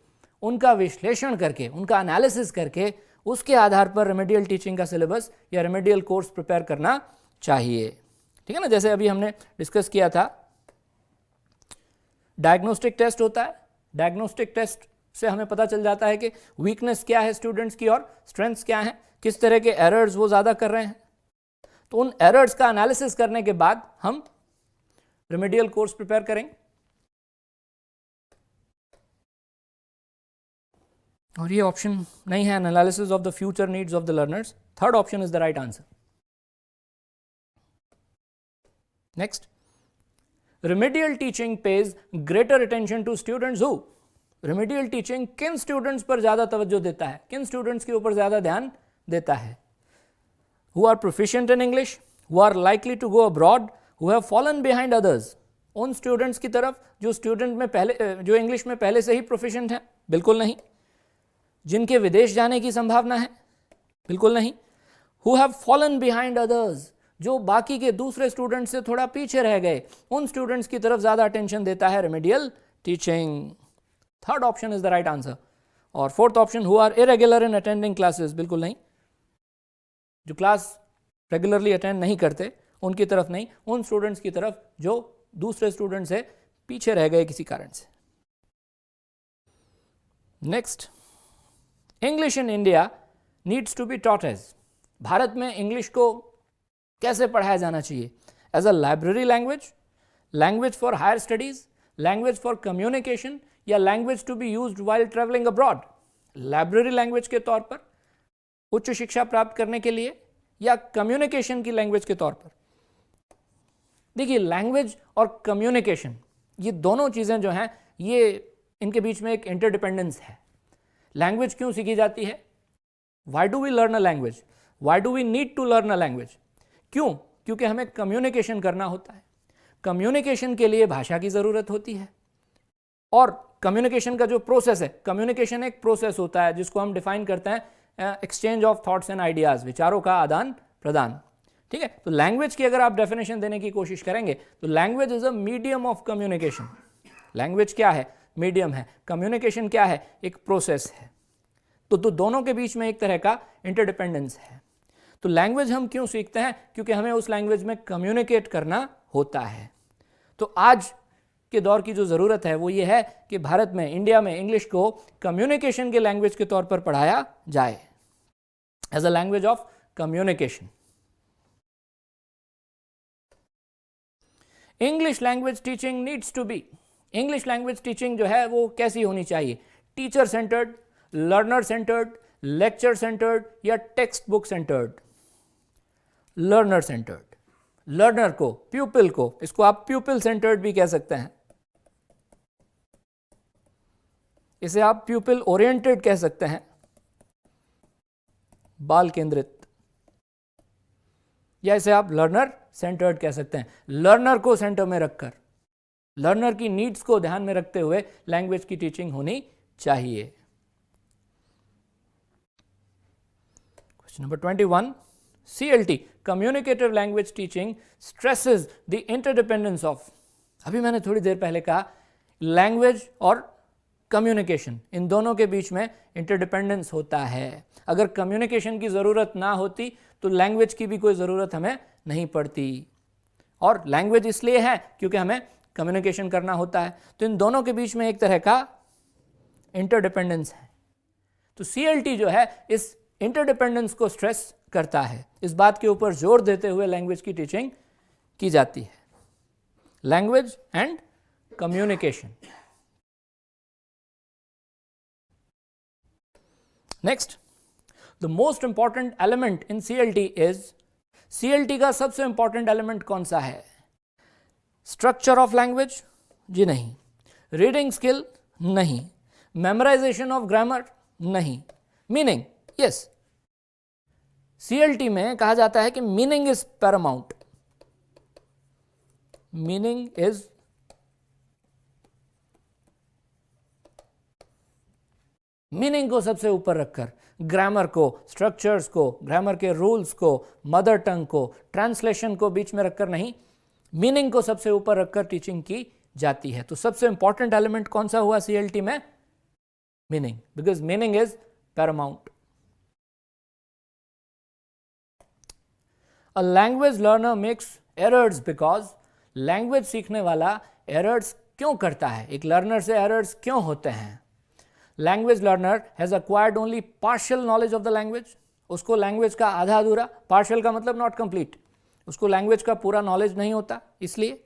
उनका विश्लेषण करके, उनका एनालिसिस करके, उसके आधार पर रेमेडियल टीचिंग का सिलेबस या रेमेडियल कोर्स प्रिपेयर करना चाहिए। ठीक है ना, जैसे अभी हमने डिस्कस किया था, डायग्नोस्टिक टेस्ट होता है। डायग्नोस्टिक टेस्ट से हमें पता चल जाता है कि वीकनेस क्या है स्टूडेंट्स की और स्ट्रेंथ्स क्या हैं, किस तरह के एरर्स वो ज़्यादा कर रहे हैं। तो उन एरर्स का एनालिसिस करने के बाद हम रेमेडियल कोर्स प्रिपेयर करेंगे। और ये ऑप्शन नहीं है, analysis of the future needs of the learners. Third option is the right answer. Next, remedial teaching pays greater attention to students who. Remedial teaching किन स्टूडेंट्स पर ज्यादा तवज्जो देता है, किन स्टूडेंट्स के ऊपर ज्यादा ध्यान देता है? Who are proficient in English, who are likely to go abroad, who have fallen behind others। उन स्टूडेंट्स की तरफ जो स्टूडेंट में पहले, जो इंग्लिश में पहले से ही प्रोफिशिएंट हैं, बिल्कुल नहीं। जिनके विदेश जाने की संभावना है, बिल्कुल नहीं। Who have fallen behind others, जो बाकी के दूसरे स्टूडेंट से थोड़ा पीछे रह गए, उन स्टूडेंट्स की तरफ ज्यादा अटेंशन देता है remedial teaching. Third option is the right answer. और fourth option, who are irregular in attending classes, बिल्कुल नहीं। जो क्लास रेगुलरली अटेंड नहीं करते उनकी तरफ नहीं, उन स्टूडेंट्स की तरफ जो दूसरे स्टूडेंट से पीछे रह गए किसी कारण से। Next, English in India needs to be taught as. Bharat में इंग्लिश को कैसे पढ़ाया जाना चाहिए? As a library language, language for higher studies, language for communication, या language to be used while travelling abroad. Library language के तौर पर उच्च शिक्षा प्राप्त करने के लिए, या कम्युनिकेशन की लैंग्वेज के तौर पर? देखिए, लैंग्वेज और कम्युनिकेशन ये दोनों चीज़ें जो हैं, ये इनके बीच में एक इंटरडिपेंडेंस है। लैंग्वेज क्यों सीखी जाती है? Why do we learn a language? Why do we need to learn a language? क्यों? क्योंकि हमें कम्युनिकेशन करना होता है। कम्युनिकेशन के लिए भाषा की ज़रूरत होती है। और कम्युनिकेशन का जो प्रोसेस है, कम्युनिकेशन एक प्रोसेस होता है जिसको हम डिफाइन करते हैं exchange of thoughts and ideas, विचारों का आदान प्रदान। ठीक है, तो लैंग्वेज की अगर आप डेफिनेशन देने की कोशिश करेंगे तो language is a medium of communication. Language क्या है? मीडियम है। कम्युनिकेशन क्या है? एक प्रोसेस है। तो दोनों के बीच में एक तरह का इंटरडिपेंडेंस है। तो लैंग्वेज हम क्यों सीखते हैं? क्योंकि हमें उस लैंग्वेज में कम्युनिकेट करना होता है। तो आज के दौर की जो ज़रूरत है वो ये है कि भारत में, इंडिया में इंग्लिश को कम्युनिकेशन के लैंग्वेज के तौर पर पढ़ाया जाए, as a language of communication. English language teaching needs to be. English language teaching जो है वो कैसी होनी चाहिए? Teacher centred, learner centred, lecture centred, या textbook centred? Learner centred. Learner को, प्यूपिल को, इसको आप प्यूपिल सेंटर्ड भी कह सकते हैं, इसे आप प्यूपिल ओरिएंटेड कह सकते हैं, बाल केंद्रित, या इसे आप लर्नर सेंटर्ड कह सकते हैं। लर्नर को सेंटर में रखकर, लर्नर की नीड्स को ध्यान में रखते हुए लैंग्वेज की टीचिंग होनी चाहिए। Question number 21, CLT, communicative language teaching, stresses the interdependence of, अभी मैंने थोड़ी देर पहले कहा लैंग्वेज और कम्युनिकेशन, इन दोनों के बीच में इंटरडिपेंडेंस होता है। अगर कम्युनिकेशन की ज़रूरत ना होती तो लैंग्वेज की भी कोई ज़रूरत हमें नहीं पड़ती, और लैंग्वेज इसलिए है क्योंकि हमें कम्युनिकेशन करना होता है। तो इन दोनों के बीच में एक तरह का इंटरडिपेंडेंस है। तो CLT जो है इस इंटरडिपेंडेंस को स्ट्रेस करता है, इस बात के ऊपर जोर देते हुए लैंग्वेज की टीचिंग की जाती है, language and communication. Next, the most important element in CLT is, CLT का सबसे इंपॉर्टेंट एलिमेंट कौन सा है? Structure of language? जी नहीं। Reading skill? नहीं। Memorisation of grammar? नहीं। मीनिंग? यस। CLT में कहा जाता है कि meaning is paramount, meaning is meaning को सबसे ऊपर रखकर ग्रामर को, स्ट्रक्चर्स को, ग्रामर के रूल्स को, मदर टंग को, ट्रांसलेशन को बीच में रखकर नहीं, मीनिंग को सबसे ऊपर रखकर टीचिंग की जाती है। तो सबसे इंपॉर्टेंट एलिमेंट कौन सा हुआ CLT में? Meaning, because meaning is Paramount. A language learner makes errors because, language सीखने वाला एरर्स क्यों करता है? एक लर्नर से एरर्स क्यों होते हैं? Language learner has acquired only partial knowledge of the language, उसको लैंग्वेज का आधा अधूरा, पार्शियल का मतलब नॉट कंप्लीट, उसको लैंग्वेज का पूरा नॉलेज नहीं होता, इसलिए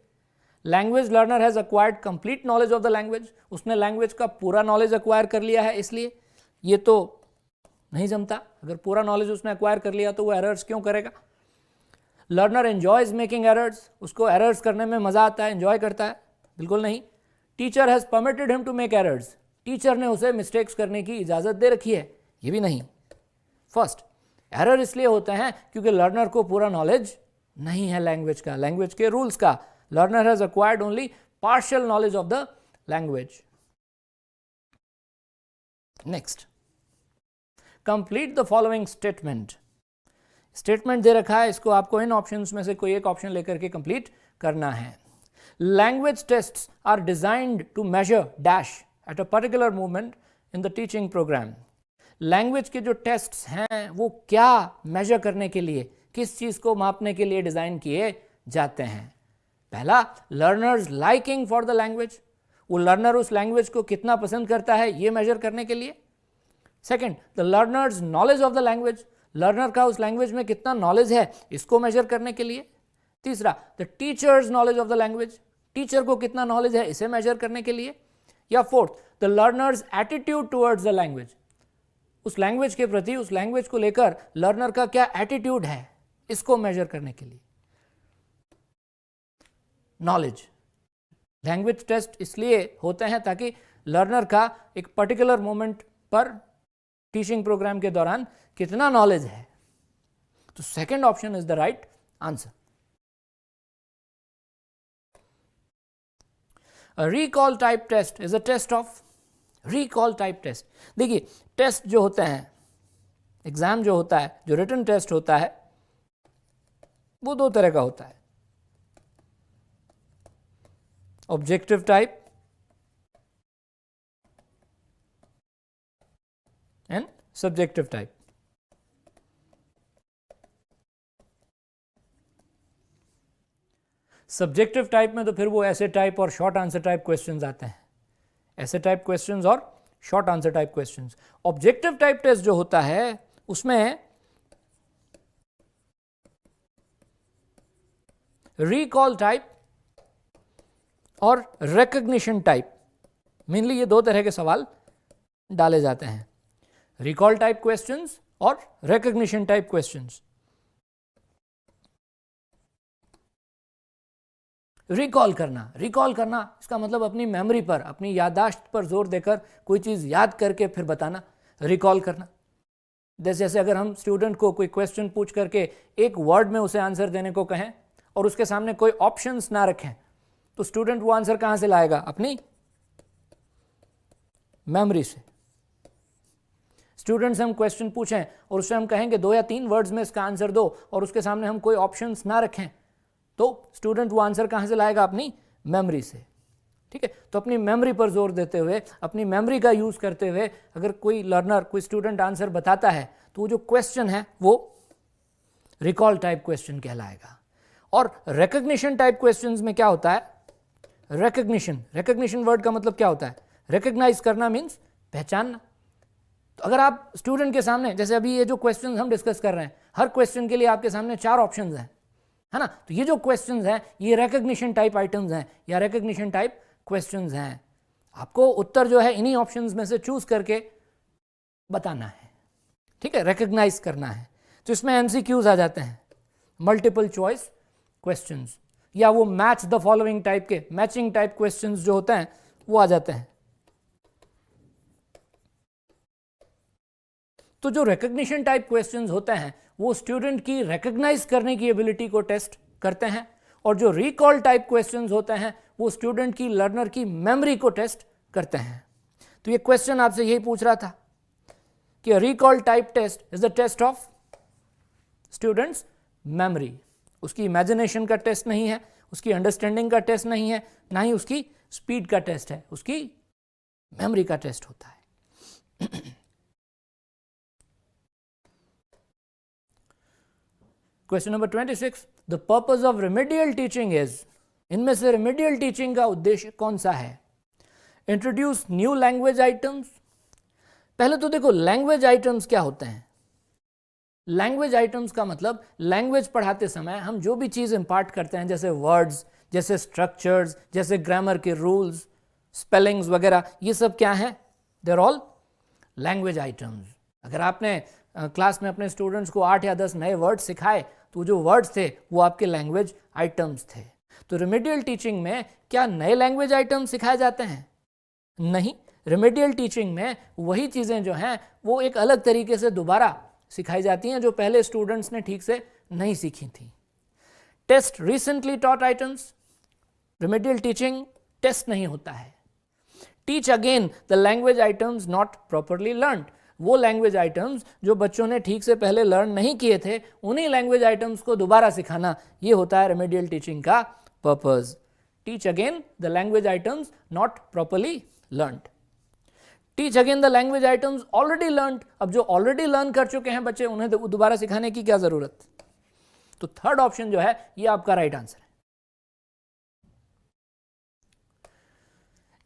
language learner has acquired complete knowledge of the language, उसने लैंग्वेज का पूरा नॉलेज अक्वायर कर लिया है, इसलिए ये तो नहीं जमता। अगर पूरा नॉलेज उसने अक्वायर कर लिया तो वो एरर्स क्यों करेगा? लर्नर एंजॉयज मेकिंग एरर्स, उसको एरर्स करने में मजा आता है, एंजॉय करता है? बिल्कुल नहीं। Teacher has permitted him to make errors, teacher ने उसे मिस्टेक्स करने की इजाजत दे रखी है, ये भी नहीं। फर्स्ट, एरर इसलिए होते हैं क्योंकि लर्नर को पूरा नॉलेज नहीं है लैंग्वेज का, लैंग्वेज के रूल्स का। Learner has acquired only partial knowledge of the language. Next, complete the following statement, statement दे रखा है, इसको आपको इन ऑप्शंस में से कोई एक ऑप्शन लेकर के कंप्लीट करना है। Language tests are designed to measure dash at a particular moment in the teaching program. Language के जो टेस्ट्स हैं वो क्या मेजर करने के लिए, किस चीज़ को मापने के लिए डिज़ाइन किए जाते हैं? पहला, learners liking for the language, वो लर्नर उस लैंग्वेज को कितना पसंद करता है ये मेजर करने के लिए। Second, the learners knowledge of the language, learner का उस लैंग्वेज में कितना नॉलेज है इसको मेजर करने के लिए। तीसरा, the teachers knowledge of the language, teacher को कितना नॉलेज है इसे मेजर करने के लिए। या fourth, the learners attitude towards the language, उस लैंग्वेज के प्रति, उस लैंग्वेज को लेकर लर्नर का क्या एटीट्यूड है इसको मेजर करने के लिए। नॉलेज, लैंग्वेज टेस्ट इसलिए होते हैं ताकि लर्नर का एक पर्टिकुलर मोमेंट पर टीचिंग प्रोग्राम के दौरान कितना नॉलेज है। तो second option is the right answer. Recall type test is a test of, recall type test, देखिए टेस्ट जो होते हैं, एग्जाम जो होता है, जो रिटन टेस्ट होता है वो दो तरह का होता है, objective type and subjective type. Subjective type में तो फिर वो ऐसे टाइप और शॉर्ट आंसर टाइप क्वेश्चंस आते हैं, ऐसे टाइप क्वेश्चंस और short answer type questions. Objective type test जो होता है उसमें रिकॉल टाइप और रिकॉग्निशन टाइप, मेनली ये दो तरह के सवाल डाले जाते हैं, रिकॉल टाइप क्वेश्चंस और रिकॉग्निशन टाइप क्वेश्चंस। रिकॉल करना, रिकॉल करना इसका मतलब अपनी मेमोरी पर, अपनी याददाश्त पर जोर देकर कोई चीज़ याद करके फिर बताना, रिकॉल करना। जैसे अगर हम स्टूडेंट को कोई क्वेश्चन पूछ करके एक वर्ड में उसे आंसर देने को कहें और उसके सामने कोई ऑप्शंस ना रखें तो स्टूडेंट वो आंसर कहाँ से लाएगा? अपनी मेमोरी से। स्टूडेंट से हम क्वेश्चन पूछें और उससे हम कहेंगे 2 या 3 वर्ड्स में इसका आंसर दो और उसके सामने हम कोई ऑप्शंस ना रखें, तो स्टूडेंट वो आंसर कहाँ से लाएगा? अपनी मेमोरी से। ठीक है, तो अपनी मेमोरी पर जोर देते हुए, अपनी मेमोरी का यूज़ करते हुए अगर कोई लर्नर, कोई स्टूडेंट आंसर बताता है तो वो जो क्वेश्चन है वो रिकॉल टाइप क्वेश्चन कहलाएगा। और रिकग्निशन टाइप क्वेश्चंस में क्या होता है? रिकग्निशन वर्ड का मतलब क्या होता है? रिकग्नाइज करना मीन्स पहचानना। तो अगर आप स्टूडेंट के सामने, जैसे अभी ये जो क्वेश्चन हम डिस्कस कर रहे हैं, हर क्वेश्चन के लिए आपके सामने 4 ऑप्शंस हैं, है ना, तो ये जो क्वेश्चंस हैं ये रिकग्निशन टाइप आइटम्स हैं या रिकग्निशन टाइप क्वेश्चंस हैं। आपको उत्तर जो है इन्हीं ऑप्शंस में से चूज करके बताना है। ठीक है, रिकग्नाइज करना है। तो इसमें एमसीक्यूज आ जाते हैं, मल्टीपल चॉइस क्वेश्चंस, या वो मैच द फॉलोइंग टाइप के मैचिंग टाइप क्वेश्चंस जो होते हैं वो आ जाते हैं। तो जो रिकग्निशन टाइप क्वेश्चंस होते हैं वो स्टूडेंट की रिकग्नाइज करने की एबिलिटी को टेस्ट करते हैं, और जो रिकॉल टाइप क्वेश्चंस होते हैं वो स्टूडेंट की, लर्नर की मेमोरी को टेस्ट करते हैं। तो ये क्वेश्चन आपसे यही पूछ रहा था कि recall type test is the test of students memory. उसकी इमेजिनेशन का टेस्ट नहीं है, उसकी अंडरस्टैंडिंग का टेस्ट नहीं है, ना ही उसकी स्पीड का टेस्ट है, उसकी मेमोरी का टेस्ट होता है। Question number 26, the purpose of remedial teaching is, इनमें से रेमेडियल टीचिंग का उद्देश्य कौन सा है? Introduce new language items. पहले तो देखो लैंग्वेज आइटम्स क्या होते हैं। लैंग्वेज आइटम्स का मतलब लैंग्वेज पढ़ाते समय हम जो भी चीज़ इंपार्ट करते हैं, जैसे वर्ड्स, जैसे स्ट्रक्चर्स, जैसे ग्रामर के रूल्स, स्पेलिंग्स वगैरह, ये सब क्या हैं? They are all language items. अगर आपने क्लास में अपने स्टूडेंट्स को 8 या 10 नए वर्ड्स सिखाए तो जो वर्ड्स थे वो आपके लैंग्वेज आइटम्स थे। तो रेमेडियल टीचिंग में क्या नए लैंग्वेज आइटम्स सिखाए जाते हैं? नहीं, रेमेडियल टीचिंग में वही चीज़ें जो हैं वो एक अलग तरीके से दोबारा सिखाई जाती हैं जो पहले स्टूडेंट्स ने ठीक से नहीं सीखी थी। Test recently taught items, remedial teaching test नहीं होता है। Teach again the language items not properly learned, वो लैंग्वेज आइटम्स जो बच्चों ने ठीक से पहले लर्न नहीं किए थे, उन्हीं लैंग्वेज आइटम्स को दोबारा सिखाना, ये होता है रेमेडियल टीचिंग का purpose. Teach again the language items not properly learned. Teach again the language items already learned, अब जो ऑलरेडी लर्न कर चुके हैं बच्चे उन्हें दोबारा सिखाने की क्या जरूरत? तो थर्ड ऑप्शन जो है ये आपका राइट आंसर है।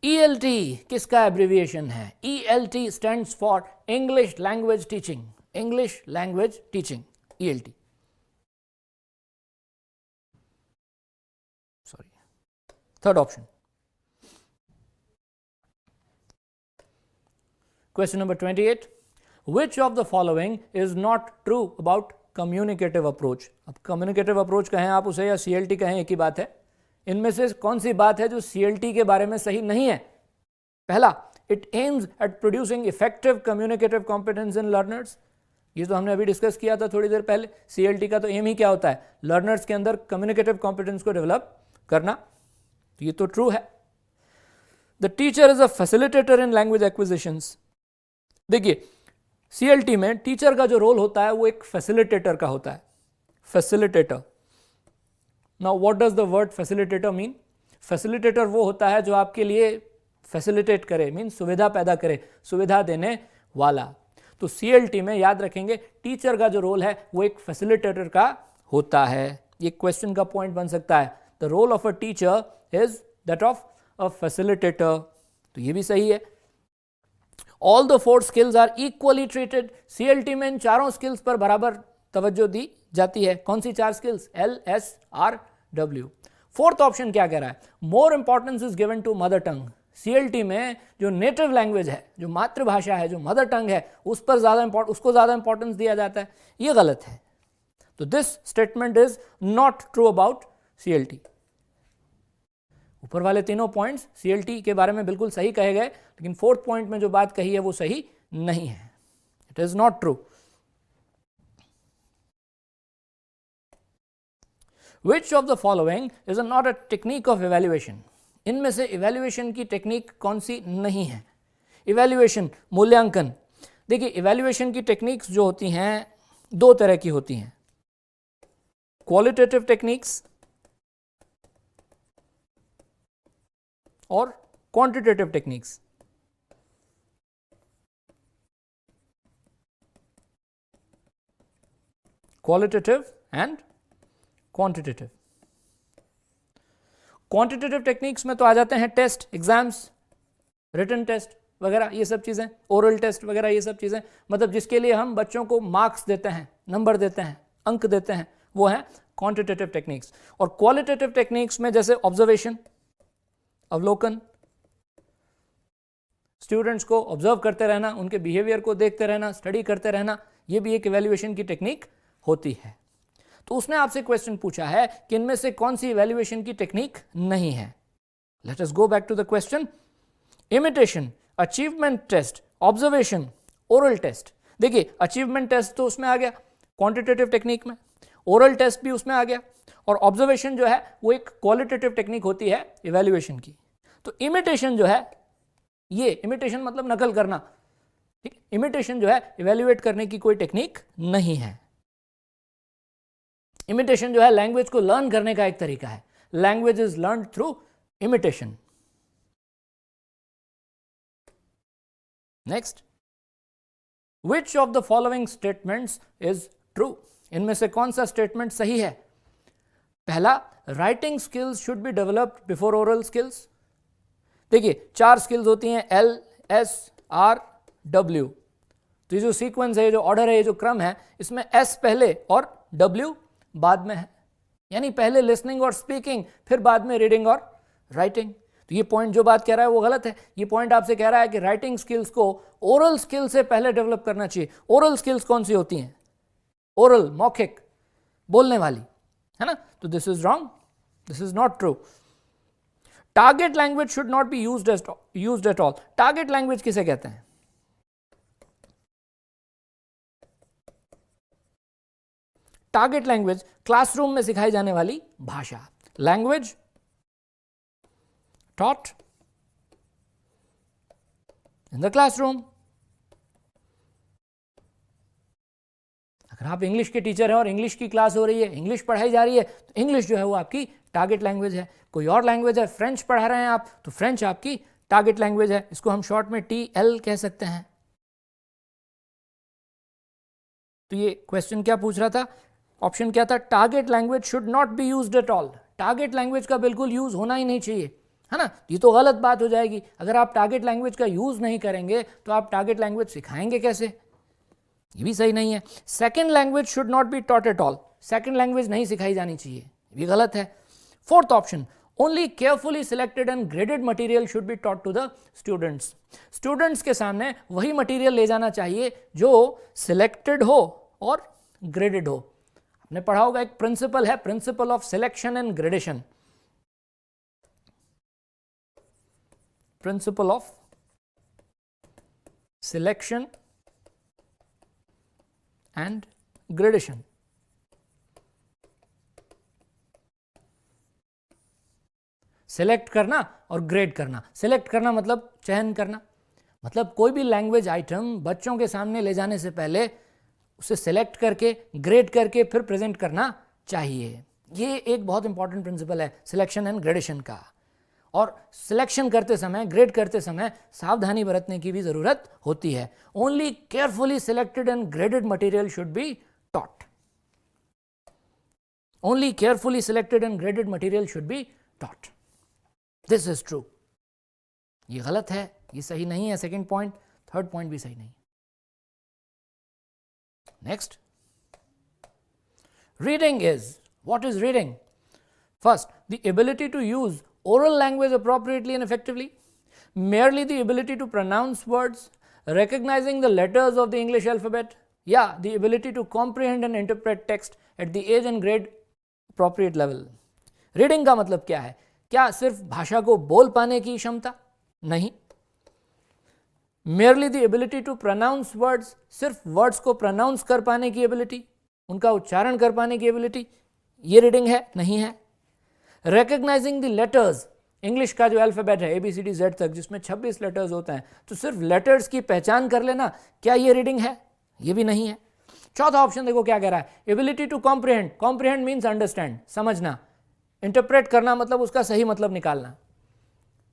ELT किसका एब्रिविएशन है? ELT stands for English language teaching. English language teaching, ELT। Sorry, third option. Question number 28, which of the following is not true about communicative approach. अब communicative approach कहें आप उसे या CLT कहें, एक ही बात है। इनमें से कौन सी बात है जो CLT के बारे में सही नहीं है? पहला, it aims at producing effective communicative competence in learners. ये तो हमने अभी डिस्कस किया था थोड़ी देर पहले। CLT का तो एम ही क्या होता है? लर्नर्स के अंदर कम्युनिकेटिव कॉम्पिटेंस को डेवलप करना। तो ये तो ट्रू है। The teacher is a facilitator in language acquisitions. देखिए CLT में टीचर का जो रोल होता है वो एक फैसिलिटेटर का होता है, facilitator. Now what does the word facilitator mean? Facilitator वो होता है जो आपके लिए फैसिलिटेट करे, मीन सुविधा पैदा करे, सुविधा देने वाला। तो CLT में याद रखेंगे टीचर का जो रोल है वो एक फैसिलिटेटर का होता है। ये क्वेश्चन का पॉइंट बन सकता है, the role of a teacher is that of a facilitator. तो ये भी सही है। All the 4 skills are equally treated. CLT में इन चारों स्किल्स पर बराबर तवज्जो दी जाती है। कौन सी 4 स्किल्स? LSRW। फोर्थ ऑप्शन क्या कह रहा है? More importance is given to mother tongue. CLT में जो नेटिव लैंग्वेज है, जो मातृभाषा है, जो मदर टंग है, उस पर उसको ज्यादा इंपॉर्टेंस दिया जाता है। ये गलत है। तो this statement is not true about CLT। ऊपर वाले तीनों पॉइंट्स CLT के बारे में बिल्कुल सही कहे गए, लेकिन फोर्थ पॉइंट में जो बात कही है वो सही नहीं है। It is not true. Which of the following is not a technique of evaluation? इनमें से इवैल्यूएशन की टेक्निक कौन सी नहीं है? इवैल्यूएशन, मूल्यांकन। देखिए इवैल्यूएशन की टेक्निक्स जो होती हैं दो तरह की होती हैं, क्वालिटेटिव टेक्निक्स और quantitative techniques. Qualitative and quantitative. Quantitative techniques में तो आ जाते हैं टेस्ट, एग्जाम्स, रिटन टेस्ट वगैरह, ये सब चीज़ें, ओरल टेस्ट वगैरह, ये सब चीज़ें, मतलब जिसके लिए हम बच्चों को मार्क्स देते हैं, नंबर देते हैं, अंक देते हैं, वो है क्वांटिटेटिव टेक्निक्स। और क्वालिटेटिव टेक्निक्स में जैसे ऑब्जर्वेशन, अवलोकन, स्टूडेंट्स को ऑब्जर्व करते रहना, उनके बिहेवियर को देखते रहना, स्टडी करते रहना, ये भी एक इवैल्यूएशन की टेक्निक होती है। तो उसने आपसे क्वेश्चन पूछा है कि इनमें से कौन सी इवैल्यूएशन की टेक्निक नहीं है। Let us go back to the question. Imitation, achievement test, observation, oral test. देखिए अचीवमेंट टेस्ट तो उसमें आ गया क्वांटिटेटिव टेक्निक में, ओरल टेस्ट भी उसमें आ गया, और ऑब्जर्वेशन जो है वो एक क्वालिटेटिव टेक्निक होती है इवैल्यूएशन की। तो इमिटेशन जो है, ये इमिटेशन मतलब नकल करना, ठीक, इमिटेशन जो है इवैल्यूएट करने की कोई टेक्निक नहीं है। इमिटेशन जो है लैंग्वेज को लर्न करने का एक तरीका है। Language is learn through imitation. Next, which of the following statements is true? इनमें से कौन सा स्टेटमेंट सही है? पहला, writing skills should be developed before oral skills. देखिए 4 स्किल्स होती हैं, L, S, R, W। तो ये जो सीक्वेंस है, ये जो ऑर्डर है, ये जो क्रम है, इसमें S पहले और W बाद में है, यानी पहले लिसनिंग और स्पीकिंग, फिर बाद में रीडिंग और राइटिंग। तो ये पॉइंट जो बात कह रहा है वो गलत है। ये पॉइंट आपसे कह रहा है कि राइटिंग स्किल्स को ओरल स्किल से पहले डेवलप करना चाहिए। ओरल स्किल्स कौन सी होती हैं? ओरल, मौखिक, बोलने वाली, है ना? तो this is wrong, this is not true. Target language should not be used at all. Target language किसे कहते हैं? टारगेट लैंग्वेज क्लासरूम में सिखाई जाने वाली भाषा। Language taught in the classroom। अगर आप इंग्लिश के टीचर हैं और इंग्लिश की क्लास हो रही है, इंग्लिश पढ़ाई जा रही है, तो इंग्लिश जो है वो आपकी टारगेट लैंग्वेज है। कोई और लैंग्वेज है, फ्रेंच पढ़ा रहे हैं आप, तो फ्रेंच आपकी टारगेट लैंग्वेज है। इसको हम शॉर्ट में TL कह सकते हैं। तो ये क्वेश्चन क्या पूछ रहा था? ऑप्शन क्या था? Target language should not be used at all. Target language का बिल्कुल यूज होना ही नहीं चाहिए, है ना? ये तो गलत बात हो जाएगी। अगर आप टारगेट लैंग्वेज का यूज नहीं करेंगे तो आप टारगेट लैंग्वेज सिखाएंगे कैसे? ये भी सही नहीं है। Second language should not be taught at all. Second language नहीं सिखाई जानी चाहिए, ये भी गलत है। Fourth option, only carefully selected and graded material should be taught to the students. Students के सामने वही मटेरियल ले जाना चाहिए जो सिलेक्टेड हो और ग्रेडेड हो। आपने पढ़ा होगा, एक प्रिंसिपल है, principle of selection and gradation. Principle of selection and gradation. Select करना और ग्रेड करना। सिलेक्ट करना मतलब चयन करना, मतलब कोई भी लैंग्वेज आइटम बच्चों के सामने ले जाने से पहले उसे सिलेक्ट करके, ग्रेड करके फिर प्रेजेंट करना चाहिए। ये एक बहुत इंपॉर्टेंट प्रिंसिपल है सिलेक्शन एंड ग्रेडेशन का। और सिलेक्शन करते समय, ग्रेड करते समय सावधानी बरतने की भी जरूरत होती है। Only carefully selected and graded material should be taught. Only carefully selected and graded material should be taught. This is true. ये गलत है, ये सही नहीं है। सेकेंड पॉइंट, थर्ड पॉइंट भी सही नहीं। Next, reading is, what is reading? First, the ability to use oral language appropriately and effectively, merely the ability to pronounce words, recognizing the letters of the English alphabet, yeah, the ability to comprehend and interpret text at the age and grade appropriate level. Reading का मतलब क्या है? क्या सिर्फ भाषा को बोल पाने की क्षमता? नहीं। merely the ability to pronounce words, सिर्फ वर्ड्स को प्रोनाउंस कर पाने की एबिलिटी, उनका उच्चारण कर पाने की एबिलिटी, ये रीडिंग है? नहीं है। recognizing the letters, इंग्लिश का जो अल्फ़ाबेट है ABCD Z तक, जिसमें 26 लेटर्स होते हैं, तो सिर्फ लेटर्स की पहचान कर लेना, क्या ये रीडिंग है? ये भी नहीं है। चौथा ऑप्शन देखो क्या कह रहा है, ability to comprehend. Comprehend means understand, समझना। इंटरप्रेट करना मतलब उसका सही मतलब निकालना,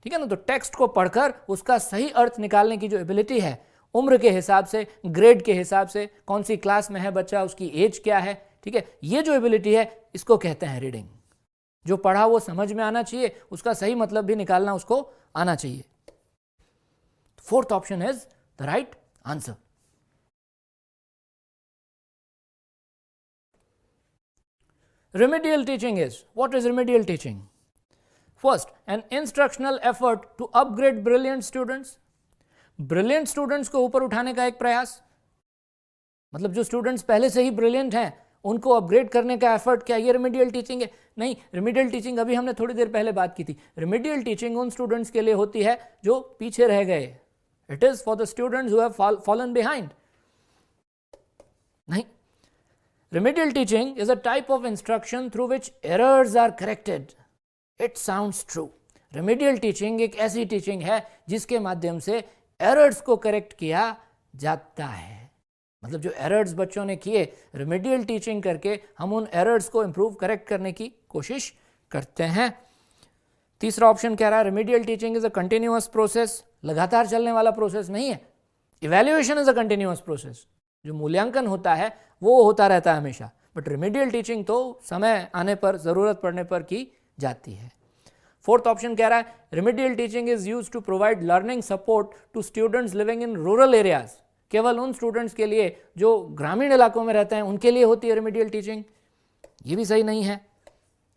ठीक है ना। तो टेक्स्ट को पढ़कर उसका सही अर्थ निकालने की जो एबिलिटी है, उम्र के हिसाब से, ग्रेड के हिसाब से, कौन सी क्लास में है बच्चा, उसकी एज क्या है, ठीक है, ये जो एबिलिटी है इसको कहते हैं रीडिंग। जो पढ़ा वो समझ में आना चाहिए, उसका सही मतलब भी निकालना उसको आना चाहिए। Fourth option is the right answer. Remedial teaching is, what is remedial teaching? First, an instructional effort to upgrade brilliant students. Brilliant students को ऊपर उठाने का एक प्रयास, मतलब जो स्टूडेंट्स पहले से ही ब्रिलियंट हैं उनको अपग्रेड करने का एफर्ट, क्या ये रेमेडियल टीचिंग है? नहीं, रेमेडियल टीचिंग अभी हमने थोड़ी देर पहले बात की थी। रेमेडियल टीचिंग उन स्टूडेंट्स के लिए होती है जो पीछे रह गए। It is for the students who have fallen behind. नहीं, remedial teaching is a type of instruction through which errors are corrected. It sounds true. remedial teaching एक ऐसी टीचिंग है जिसके माध्यम से एरर्स को करेक्ट किया जाता है। मतलब जो एरर्स बच्चों ने किए, remedial टीचिंग करके हम उन एरर्स को इंप्रूव करेक्ट करने की कोशिश करते हैं। तीसरा ऑप्शन कह रहा है remedial teaching is a continuous process, लगातार चलने वाला प्रोसेस नहीं है। Evaluation is a continuous process, जो मूल्यांकन होता है वो होता रहता है हमेशा, बट रेमेडियल टीचिंग तो समय आने पर, ज़रूरत पड़ने पर की जाती है। फोर्थ ऑप्शन कह रहा है remedial teaching is used to provide learning support to students living in rural areas. केवल उन स्टूडेंट्स के लिए जो ग्रामीण इलाकों में रहते हैं उनके लिए होती है रेमेडियल टीचिंग। ये भी सही नहीं है।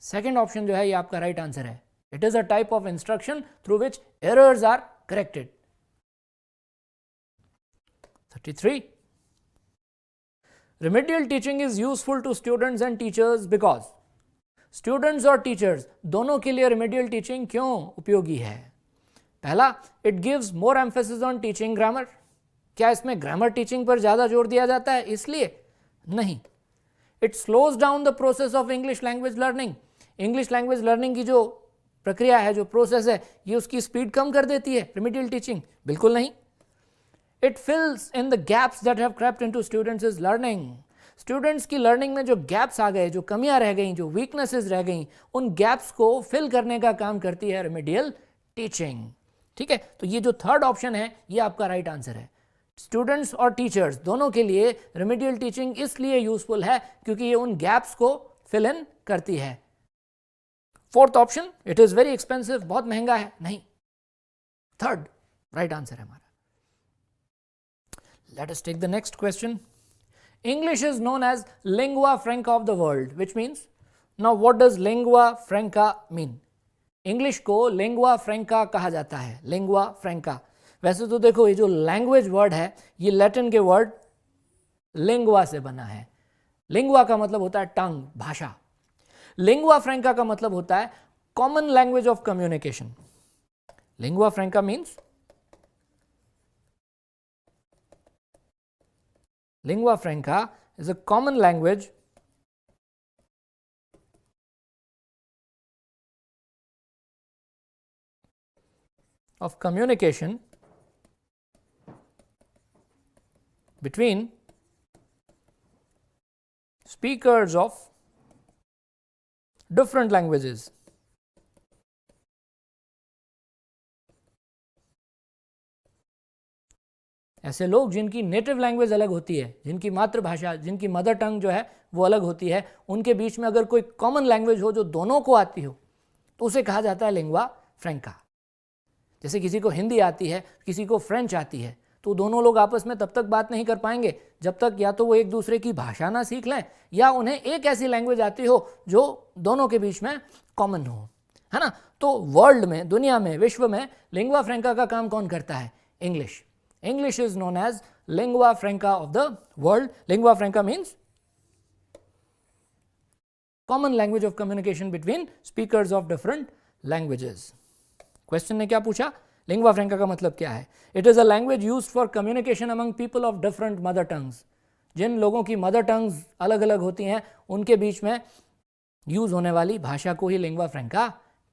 सेकेंड ऑप्शन जो है ये आपका राइट आंसर है। It is a type of instruction through which errors are corrected. 33. Remedial teaching is useful to students and teachers because students और teachers दोनों के लिए remedial teaching क्यों उपयोगी है? पहला, it gives more emphasis on teaching grammar. क्या इसमें grammar teaching पर ज़्यादा जोर दिया जाता है इसलिए? नहीं। It slows down the process of English language learning. English language learning की जो प्रक्रिया है, जो प्रोसेस है, ये उसकी स्पीड कम कर देती है remedial teaching? बिल्कुल नहीं। It fills in the gaps that have crept into students' learning. Students की लर्निंग में जो गैप्स आ गए, जो कमियां रह गई, जो वीकनेसेस रह गई, उन गैप्स को फिल करने का काम करती है रेमेडियल टीचिंग। ठीक है, तो ये जो थर्ड ऑप्शन है ये आपका राइट आंसर है। स्टूडेंट्स और टीचर्स दोनों के लिए रेमेडियल टीचिंग इसलिए यूजफुल है क्योंकि ये उन गैप्स को फिल इन करती है। Fourth option, it is very expensive, बहुत महंगा है, नहीं। थर्ड राइट आंसर है हमारा। Let us take the next question. English is known as lingua franca of the world, which means, now what does lingua franca mean? English को lingua franca कहा जाता है, lingua franca। वैसे तो देखो ये जो लैंग्वेज वर्ड है ये लैटिन के वर्ड lingua से बना है। lingua का मतलब होता है टंग, भाषा। lingua franca का मतलब होता है common language of communication. lingua franca means lingua franca is a common language of communication between speakers of different languages. ऐसे लोग जिनकी नेटिव लैंग्वेज अलग होती है, जिनकी मातृभाषा, जिनकी मदर टंग जो है वो अलग होती है, उनके बीच में अगर कोई कॉमन लैंग्वेज हो जो दोनों को आती हो तो उसे कहा जाता है लिंग्वा फ्रैंका। जैसे किसी को हिंदी आती है, किसी को फ्रेंच आती है, तो दोनों लोग आपस में तब तक बात नहीं कर पाएंगे जब तक या तो वो एक दूसरे की भाषा ना सीख लें या उन्हें एक ऐसी लैंग्वेज आती हो जो दोनों के बीच में कॉमन हो, है ना। तो वर्ल्ड में, दुनिया में, विश्व में लिंग्वा फ्रैंका का काम कौन करता है? English. English is known as lingua franca of the world. Lingua franca means common language of communication between speakers of different languages. Question ने क्या पूछा? Lingua franca का मतलब क्या है? It is a language used for communication among people of different mother tongues. जिन लोगों की mother tongues अलग अलग होती हैं उनके बीच में यूज होने वाली भाषा को ही लिंग्वा फ्रैंका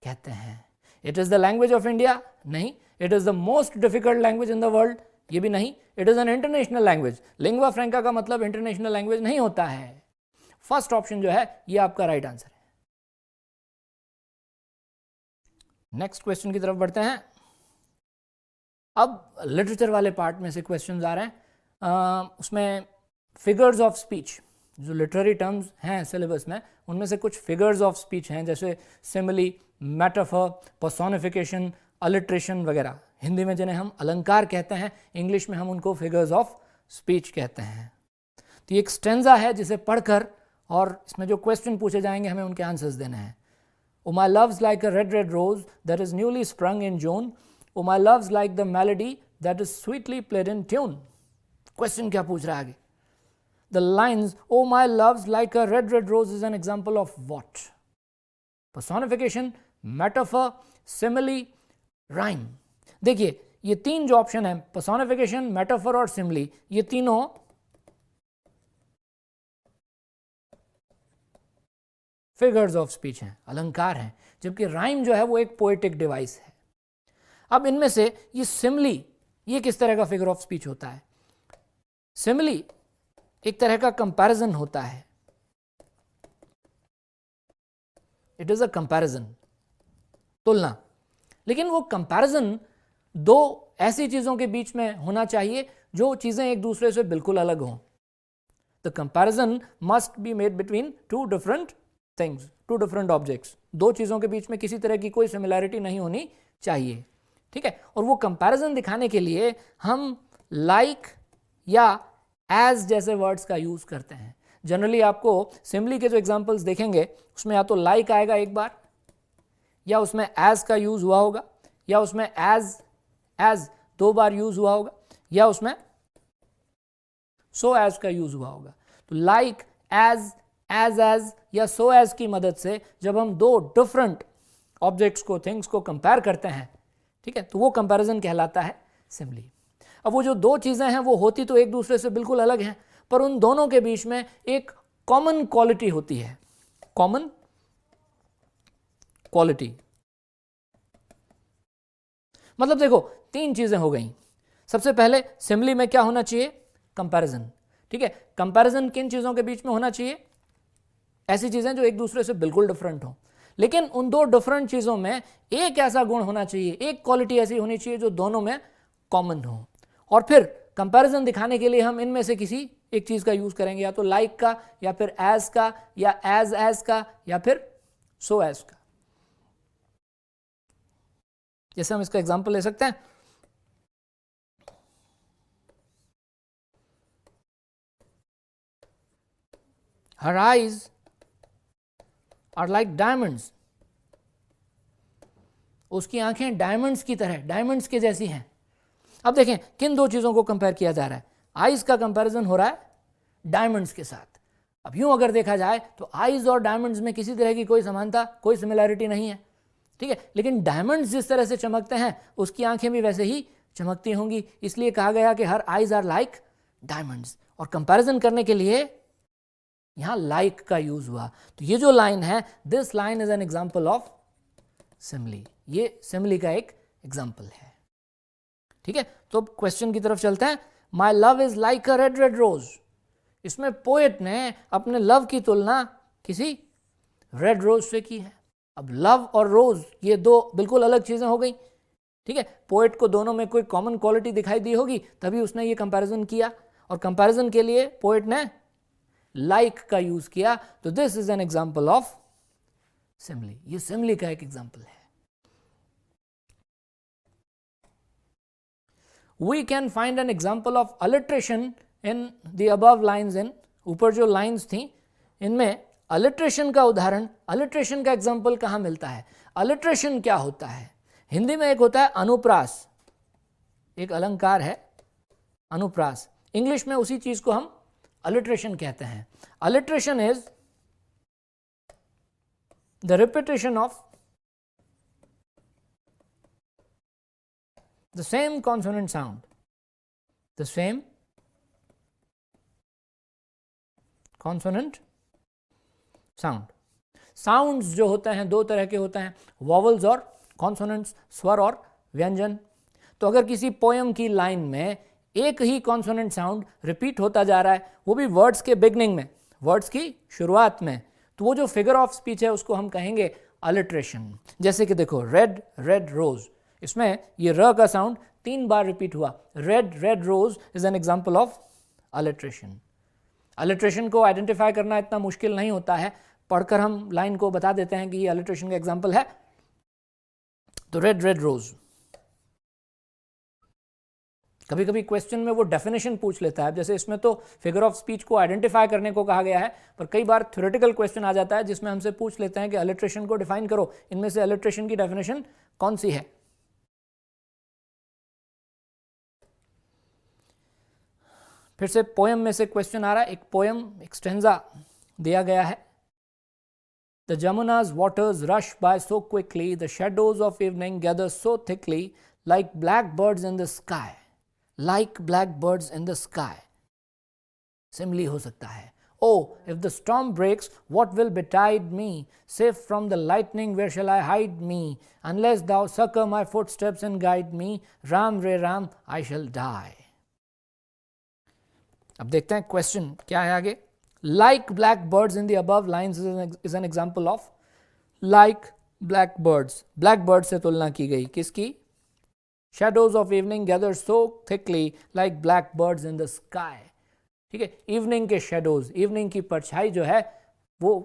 कहते हैं। It is the language of India, नहीं. It is the most difficult language in the world, ये भी नहीं. It is an international language. Lingua franca का मतलब इंटरनेशनल लैंग्वेज नहीं होता है. फर्स्ट ऑप्शन जो है ये आपका राइट आंसर है. नेक्स्ट क्वेश्चन की तरफ बढ़ते हैं. अब लिटरेचर वाले पार्ट में से क्वेश्चंस आ रहे हैं. उसमें फिगर्स ऑफ स्पीच, जो लिटरेरी टर्म्स हैं सिलेबस में, उनमें से कुछ फिगर्स ऑफ स्पीच हैं, जैसे सिमिली, मेटाफर, पर्सोनिफिकेशन, अलिट्रेशन वगैरह. हिंदी में जिन्हें हम अलंकार कहते हैं, इंग्लिश में हम उनको फिगर्स ऑफ स्पीच कहते हैं. तो ये एक स्टेंजा है जिसे पढ़कर और इसमें जो क्वेश्चन पूछे जाएंगे हमें उनके आंसर्स देने हैं. O my love's like a red, red rose that is newly sprung in June. O my love's like the melody that is sweetly played in tune. Question क्या पूछ रहा है आगे? The lines, O my love's like a red, red rose is an example of what? Personification, metaphor, simile, rhyme. देखिए ये तीन जो option है, personification, metaphor और simile, ये तीनों फिगर्स ऑफ स्पीच हैं, अलंकार हैं, जबकि राइम जो है वो एक पोएटिक डिवाइस है. अब इनमें से ये सिमली, ये किस तरह का फिगर ऑफ स्पीच होता है? सिमली एक तरह का कंपैरिजन होता है. इट इज अ कंपैरिजन, तुलना. लेकिन वो कंपैरिजन दो ऐसी चीजों के बीच में होना चाहिए जो चीजें एक दूसरे से बिल्कुल अलग हों. The comparison must be made between two different things, two different objects. दो चीज़ों के बीच में किसी तरह की कोई सिमिलैरिटी नहीं होनी चाहिए. ठीक है. और वो कंपैरिजन दिखाने के लिए हम लाइक या एज जैसे वर्ड्स का यूज़ करते हैं. जनरली आपको सिमिली के जो एग्जांपल्स देखेंगे उसमें या तो लाइक आएगा एक बार, या उसमें एज का यूज़ हुआ होगा, या उसमें एज दो बार यूज़ हुआ होगा, या उसमें सो एज का यूज़ हुआ होगा. तो लाइक, एज या सो एज की मदद से जब हम दो डिफरेंट ऑब्जेक्ट्स को, थिंग्स को कंपेयर करते हैं, ठीक है, तो वो कंपैरिजन कहलाता है सिमिली. अब वो जो दो चीज़ें हैं वो होती तो एक दूसरे से बिल्कुल अलग हैं, पर उन दोनों के बीच में एक कॉमन क्वालिटी होती है. कॉमन क्वालिटी मतलब देखो तीन चीज़ें हो गई. सबसे पहले सिमिली में क्या होना चाहिए? कंपैरिजन. ठीक है. कंपैरिजन किन चीज़ों के बीच में होना चाहिए? ऐसी चीज़ें जो एक दूसरे से बिल्कुल डिफरेंट हो. लेकिन उन दो डिफरेंट चीज़ों में एक ऐसा गुण होना चाहिए, एक क्वालिटी ऐसी होनी चाहिए जो दोनों में कॉमन हो. और फिर कंपैरिजन दिखाने के लिए हम इनमें से किसी एक चीज़ का यूज़ करेंगे, या तो लाइक का, या फिर एज का, या एज का, या फिर सो एज का. जैसे हम इसका एग्जाम्पल ले सकते हैं. Her eyes are like diamonds. उसकी आंखें डायमंड्स की तरह, डायमंड्स के जैसी हैं. अब देखें किन दो चीज़ों को कंपेयर किया जा रहा है. आइज का कंपैरिजन हो रहा है डायमंड्स के साथ. अब यूं अगर देखा जाए तो आइज और डायमंड्स में किसी तरह की कोई समानता, कोई सिमिलैरिटी नहीं है. ठीक है. लेकिन डायमंड्स जिस तरह से चमकते हैं उसकी आंखें भी वैसे ही चमकती होंगी, इसलिए कहा गया कि her eyes are like diamonds. और कंपैरिजन करने के लिए यहां लाइक का यूज हुआ. तो ये जो लाइन है, this line is an example of simile. ये सिमिली का एक एग्जाम्पल है. ठीक है. तो क्वेश्चन की तरफ चलते हैं. My love is like a red red rose. इसमें पोएट ने अपने लव की तुलना किसी रेड रोज से की है. अब लव और रोज ये दो बिल्कुल अलग चीजें हो गई. ठीक है. पोएट को दोनों में कोई कॉमन क्वालिटी दिखाई दी होगी तभी उसने ये कंपैरिजन किया, और कंपैरिजन के लिए पोएट ने लाइक का यूज किया. तो this is an example of simile. ये सिमिली का एक एग्जाम्पल है. We can find an example of alliteration in the above lines. in ऊपर जो लाइंस थी इनमें alliteration का उदाहरण, alliteration का एग्जाम्पल कहाँ मिलता है? alliteration क्या होता है? हिंदी में एक होता है अनुप्रास, एक अलंकार है अनुप्रास. इंग्लिश में उसी चीज को हम alliteration कहते हैं. alliteration is the repetition of the same consonant sound, the same consonant sound. Sounds जो होते हैं दो तरह के होते हैं, vowels और कॉन्सोनेंट्स, स्वर और व्यंजन। तो अगर किसी पोयम की लाइन में एक ही कॉन्सोनेंट साउंड रिपीट होता जा रहा है, वो भी वर्ड्स के बिगनिंग में, वर्ड्स की शुरुआत में, तो वो जो फिगर ऑफ स्पीच है उसको हम कहेंगे अलिट्रेशन। जैसे कि देखो, रेड रेड रोज, इसमें ये र का साउंड 3 बार रिपीट हुआ। Red red rose is an example of alliteration. Alliteration को आइडेंटिफाई करना इतना मुश्किल नहीं होता है, पढ़कर हम लाइन को बता देते हैं कि ये अलिट्रेशन का एग्जाम्पल है। तो रेड रेड रोज। कभी कभी क्वेश्चन में वो डेफिनेशन पूछ लेता है, जैसे इसमें तो फिगर ऑफ स्पीच को आइडेंटिफाई करने को कहा गया है, पर कई बार थ्योरेटिकल क्वेश्चन आ जाता है जिसमें हमसे पूछ लेते हैं कि अलिट्रेशन को डिफाइन करो, इनमें से अलिट्रेशन की डेफिनेशन कौन सी है। फिर से पोयम में से क्वेश्चन आ रहा है, एक पोयम, एक स्टेंजा दिया गया है। The Jamuna's waters rush by so quickly, the shadows of evening gather so thickly, like black birds in the sky. Like black birds in the sky. Simile हो सकता है. Oh, if the storm breaks, what will betide me? Safe from the lightning, where shall I hide me? Unless thou succor my footsteps and guide me, Ram Re Ram, I shall die. अब देखते हैं question क्या है आगे. Like black birds in the above lines is an example of like black birds. Black birds से तुलना की गई किसकी? Shadows of evening gather so thickly like black birds in the sky. ठीक है, इवनिंग के शेडोज, इवनिंग की परछाई जो है वो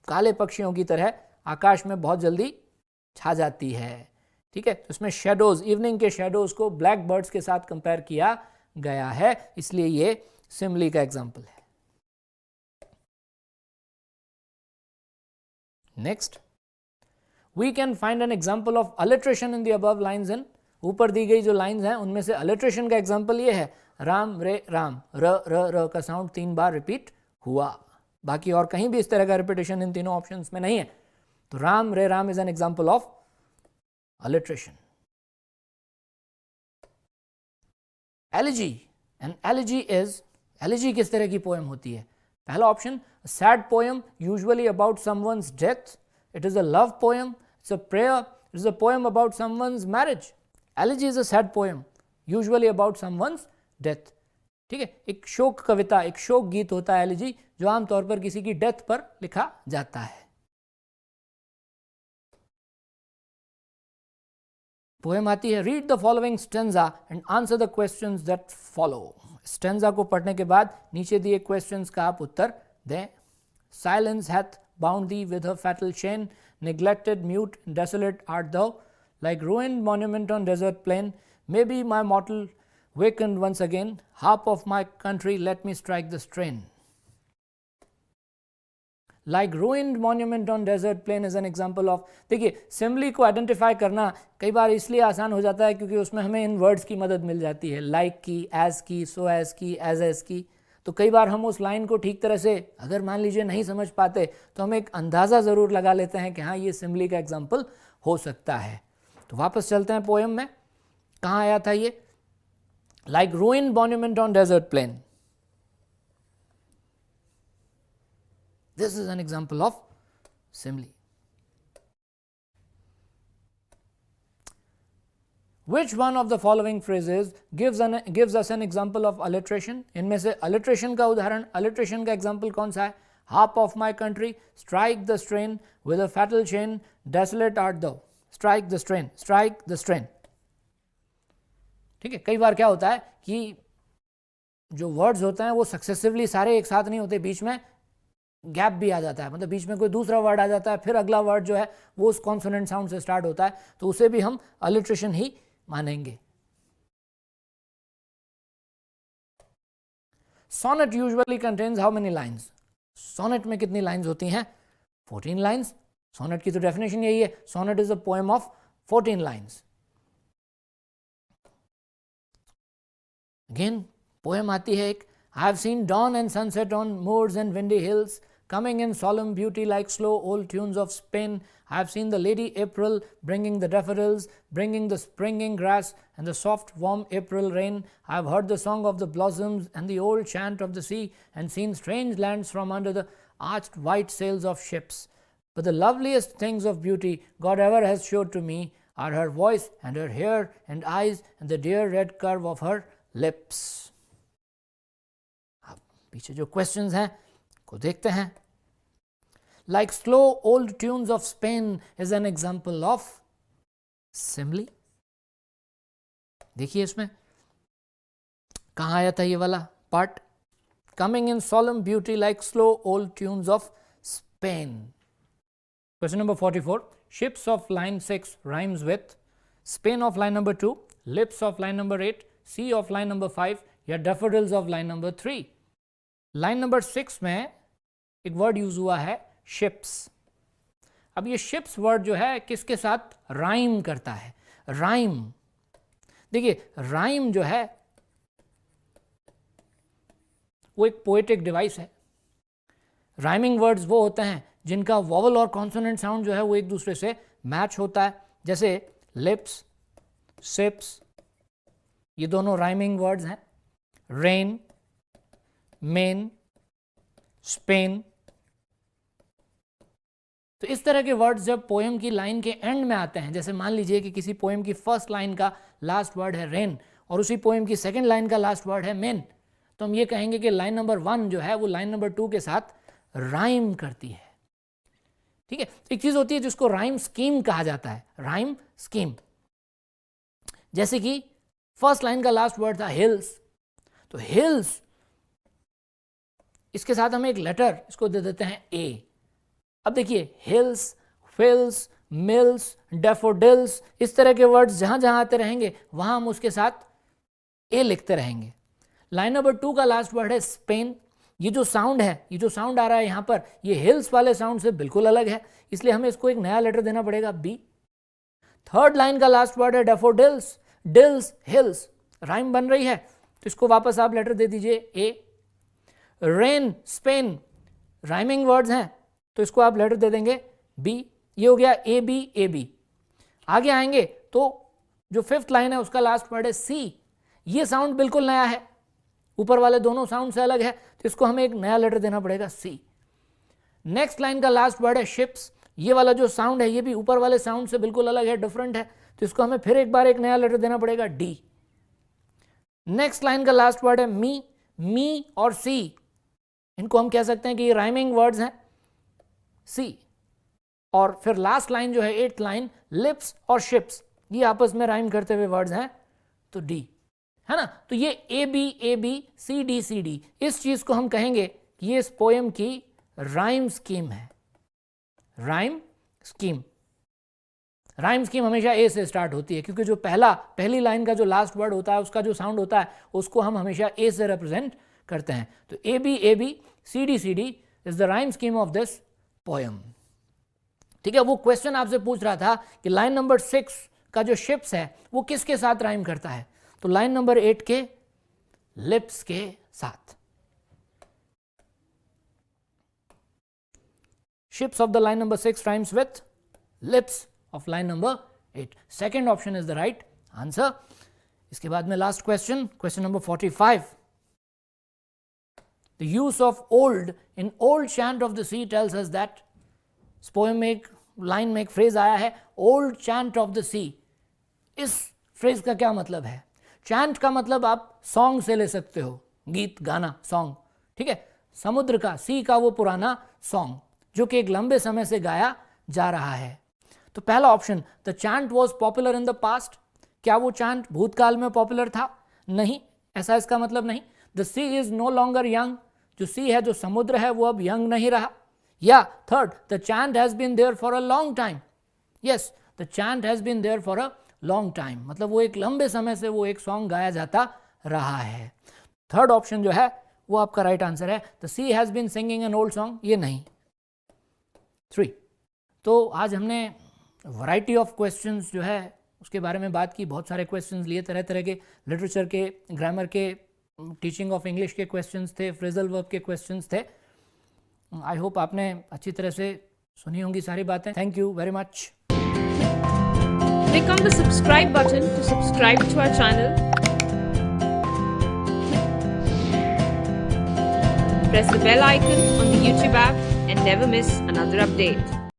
काले पक्षियों की तरह आकाश में बहुत जल्दी छा जाती है. ठीक है, तो इसमें शेडोज, इवनिंग के शेडोज को ब्लैक बर्ड्स के साथ कंपेयर किया गया है, इसलिए ये सिमिली का एग्जाम्पल है. Next, we can find an example of alliteration in the above lines in. ऊपर दी गई जो लाइंस हैं उनमें से alliteration का एग्जाम्पल ये है, राम रे राम, र र र का साउंड 3 बार रिपीट हुआ. बाकी और कहीं भी इस तरह का रिपीटेशन इन तीनों ऑप्शंस में नहीं है. तो राम रे Ram is an example of alliteration. Elegy, and elegy is, elegy किस तरह की पोएम होती है? पहला option, sad poem usually about someone's death. It is a love poem, it's a prayer, it is a poem about someone's marriage. Elegy is a sad poem usually about someone's death. ठीक है, एक शोक कविता, एक शोक गीत होता है elegy, जो आमतौर पर किसी की डेथ पर लिखा जाता है. पोएम आती है, read the following stanza and answer the questions that follow. Stanza को पढ़ने के बाद नीचे दिए क्वेश्चंस का आप उत्तर दें. Silence hath bound the with her fatal chain, neglected, mute, desolate art thou, like ruined monument on desert plain. Maybe my mortal wakened once again, harp of my country, let me strike the strain. Like ruined monument on desert plain is an example of. देखिए, simile को identify करना कई बार इसलिए आसान हो जाता है क्योंकि उसमें हमें इन वर्ड्स की मदद मिल जाती है, लाइक की, एज की, सो एज की, एज की. तो कई बार हम उस लाइन को ठीक तरह से अगर मान लीजिए नहीं समझ पाते तो हम एक अंदाज़ा ज़रूर लगा लेते हैं कि हाँ ये सिमिली का एग्जाम्पल हो सकता है. तो वापस चलते हैं पोएम में, कहाँ आया था ये? Like ruined monument on desert plain. This is an example of simile. Which one of the following phrases gives us an example of alliteration? इनमें से alliteration का उदाहरण, alliteration का example कौन सा है? Harp of my country, strike the strain with a fatal chain, desolate art thou. Strike the strain, strike the strain. ठीक है, कई बार क्या होता है कि जो वर्ड्स होते हैं वो सक्सेसिवली सारे एक साथ नहीं होते, बीच में गैप भी आ जाता है, मतलब बीच में कोई दूसरा वर्ड आ जाता है, फिर अगला वर्ड जो है वो उस कॉन्सोनेंट साउंड से स्टार्ट होता है, तो उसे भी हम अलिट्रेशन ही मानेंगे. Sonnet usually contains how many lines? Sonnet में कितनी लाइन्स होती हैं? 14 लाइन्स. सोनेट की तो डेफिनेशन यही है, sonnet is a poem of 14 lines. Again poem आती है एक, I have seen dawn and sunset on moors and windy hills, coming in solemn beauty like slow old tunes of Spain. I have seen the Lady April bringing the daffodils, bringing the springing grass and the soft warm April rain. I have heard the song of the blossoms and the old chant of the sea, and seen strange lands from under the arched white sails of ships. But the loveliest things of beauty God ever has showed to me are her voice and her hair and eyes and the dear red curve of her lips. अब पीछे जो questions हैं को देखते हैं. Like slow old tunes of Spain is an example of simile. देखिए इसमें कहाँ आया था ये वाला part. Coming in solemn beauty like slow old tunes of Spain. Question number 44. Ships of line 6 rhymes with Spain of line number 2, lips of line number 8, sea of line number 5 या daffodils of line number 3. Line number 6 में एक word use हुआ है ships. अब ये ships word जो है किसके साथ राइम करता है. राइम, देखिए राइम जो है वो एक पोएटिक डिवाइस है. राइमिंग वर्ड्स वो होते हैं जिनका वॉवल और कॉन्सोनेंट साउंड जो है वो एक दूसरे से मैच होता है. जैसे लिप्स, सिप्स, ये दोनों राइमिंग वर्ड्स हैं. Rain, main, Spain. तो इस तरह के वर्ड्स जब पोएम की लाइन के एंड में आते हैं, जैसे मान लीजिए कि किसी पोएम की फर्स्ट लाइन का लास्ट वर्ड है रेन और उसी पोएम की सेकंड लाइन का लास्ट वर्ड है मेन, तो हम ये कहेंगे कि लाइन नंबर 1 जो है वो लाइन नंबर 2 के साथ राइम करती है. ठीक है. एक चीज होती है जिसको राइम स्कीम कहा जाता है. Rhyme scheme. जैसे कि फर्स्ट लाइन का लास्ट वर्ड था हिल्स, तो हिल्स इसके साथ हम एक लेटर इसको दे देते हैं ए. अब देखिए हिल्स, फिल्स, मिल्स, डेफोडिल्स, इस तरह के वर्ड्स जहां जहां आते रहेंगे वहां हम उसके साथ ए लिखते रहेंगे. लाइन नंबर 2 का लास्ट वर्ड है स्पेन. ये जो साउंड है, ये जो साउंड आ रहा है यहाँ पर, ये हिल्स वाले साउंड से बिल्कुल अलग है, इसलिए हमें इसको एक नया लेटर देना पड़ेगा बी. थर्ड लाइन का लास्ट वर्ड है डेफोडिल्स. डिल्स, हिल्स, राइम बन रही है तो इसको वापस आप लेटर दे दीजिए ए. रेन, स्पेन, राइमिंग वर्ड्स हैं तो इसको आप लेटर दे देंगे बी. ये हो गया ए बी ए बी. आगे आएंगे तो जो फिफ्थ लाइन है उसका लास्ट वर्ड है सी. ये साउंड बिल्कुल नया है, ऊपर वाले दोनों साउंड से अलग है, तो इसको हमें एक नया लेटर देना पड़ेगा सी. नेक्स्ट लाइन का लास्ट वर्ड है शिप्स. ये वाला जो साउंड है ये भी ऊपर वाले साउंड से बिल्कुल अलग है, डिफरेंट है, तो इसको हमें फिर एक बार एक नया लेटर देना पड़ेगा डी. नेक्स्ट लाइन का लास्ट वर्ड है मी. मी और सी, इनको हम कह सकते हैं कि ये राइमिंग वर्ड्स हैं सी. और फिर लास्ट लाइन जो है एट्थ लाइन, लिप्स और शिप्स, ये आपस में राइम करते हुए वर्ड्स हैं तो डी, है ना. तो ये ए बी सी डी, इस चीज को हम कहेंगे कि ये इस पोएम की राइम स्कीम है. Rhyme scheme. राइम स्कीम हमेशा ए से स्टार्ट होती है क्योंकि जो पहली लाइन का जो लास्ट वर्ड होता है उसका जो साउंड होता है उसको हम हमेशा ए से रिप्रेजेंट करते हैं. तो A B C D is the rhyme scheme of this poem. ठीक है. वो क्वेश्चन आपसे पूछ रहा था कि लाइन नंबर 6 का जो शिप्स है वो किसके साथ राइम करता है, तो लाइन नंबर 8 के लिप्स के साथ. Ships of the line number 6 rhymes with lips of line number 8. Second option is the right answer. इसके बाद में last question, question number 45. The use of old in old chant of the sea tells us that इस poem में एक line में एक phrase आया है ओल्ड चैंट ऑफ द सी. इस फ्रेज का क्या मतलब है? चैंट का मतलब आप सॉन्ग से ले सकते हो, गीत, गाना, सॉन्ग. ठीक है. समुद्र का, सी का वो पुराना सॉन्ग जो कि एक लंबे समय से गाया जा रहा है. तो पहला option, the chant was popular in the past. क्या वो चैंट भूतकाल में पॉपुलर था? नहीं, ऐसा इसका मतलब नहीं. The sea is no longer young. जो सी है, जो समुद्र है, वो अब यंग नहीं रहा. या third, the chant has been there for a long time. Yes, the chant has been there for a long time, मतलब वो एक लंबे समय से वो एक सॉन्ग गाया जाता रहा है. थर्ड ऑप्शन जो है वो आपका राइट आंसर है. The sea has been singing an old song, ये नहीं. 3. तो आज हमने वैरायटी ऑफ क्वेश्चंस जो है उसके बारे में बात की. बहुत सारे क्वेश्चंस लिए, तरह तरह के लिटरेचर के, ग्रामर के, टीचिंग ऑफ इंग्लिश के क्वेश्चंस थे, फ्रेजल वर्ब के क्वेश्चंस थे. आई होप आपने अच्छी तरह से सुनी होंगी सारी बातें. Thank you very much. Click on the subscribe button to subscribe to our channel. Press the bell icon on the YouTube app and never miss another update.